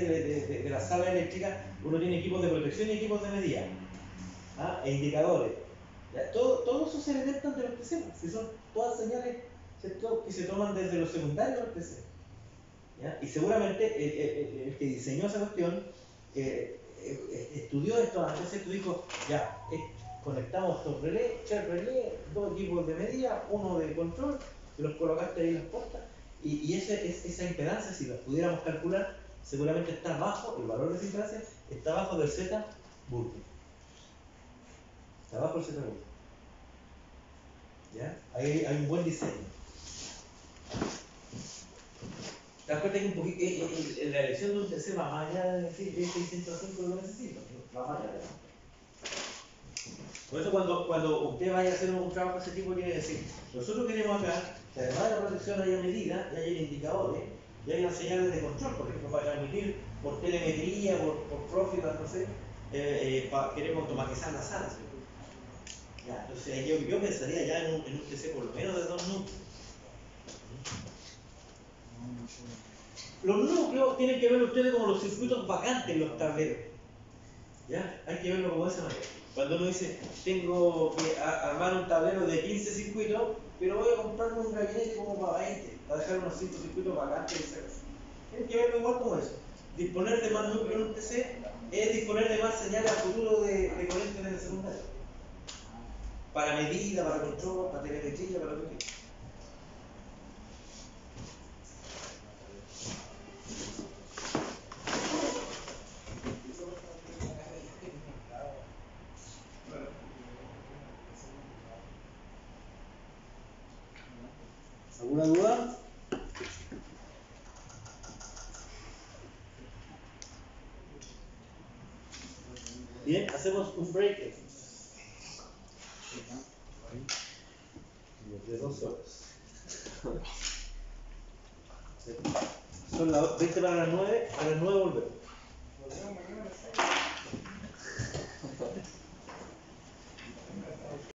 de la sala eléctrica, uno tiene equipos de protección y equipos de medida, ¿ah? E indicadores. ¿Ya? Todo eso se detectan de los TC, si son todas señales, ¿cierto?, que se toman desde los secundarios del TC. ¿Ya? Y seguramente el que diseñó esa cuestión estudió esto antes, tú dijo, ya, conectamos estos relés, 3 relés, 2 equipos de medida, 1 de control, y los colocaste ahí en las puertas, y esa impedancia, si la pudiéramos calcular, seguramente está bajo, el valor de esa impedancia está bajo del Z Burke. Está bajo el Z Burke. ¿Ya? Ahí hay un buen diseño. ¿Te das cuenta que un poquito, en la elección de un TC va más allá de decir 605 lo necesito? Va más allá de eso. Por eso cuando usted vaya a hacer un trabajo de ese tipo, tiene que decir, nosotros queremos acá que además de la protección haya medida, y haya indicadores, y haya señales de control, por ejemplo, para transmitir por telemetría, por profit, no sé, queremos automatizar las salas. Ya, entonces yo pensaría ya en un TC por lo menos de 2 núcleos. Los núcleos tienen que ver ustedes como los circuitos vacantes en los tableros. ¿Ya? Hay que verlo como de esa manera. Cuando uno dice, tengo que armar un tablero de 15 circuitos, pero voy a comprarme un gabinete como para 20, para dejar unos 5 circuitos vacantes, etc. Tienen que verlo igual como eso. Disponer de más núcleos en un TC es disponer de más señales a futuro de corriente en el secundario. Para medida, para control, para telemetría, para lo que quiera. ¿Alguna duda? Bien, hacemos un break de 2 horas. Son las 20 para las 9, a las 9 volvemos.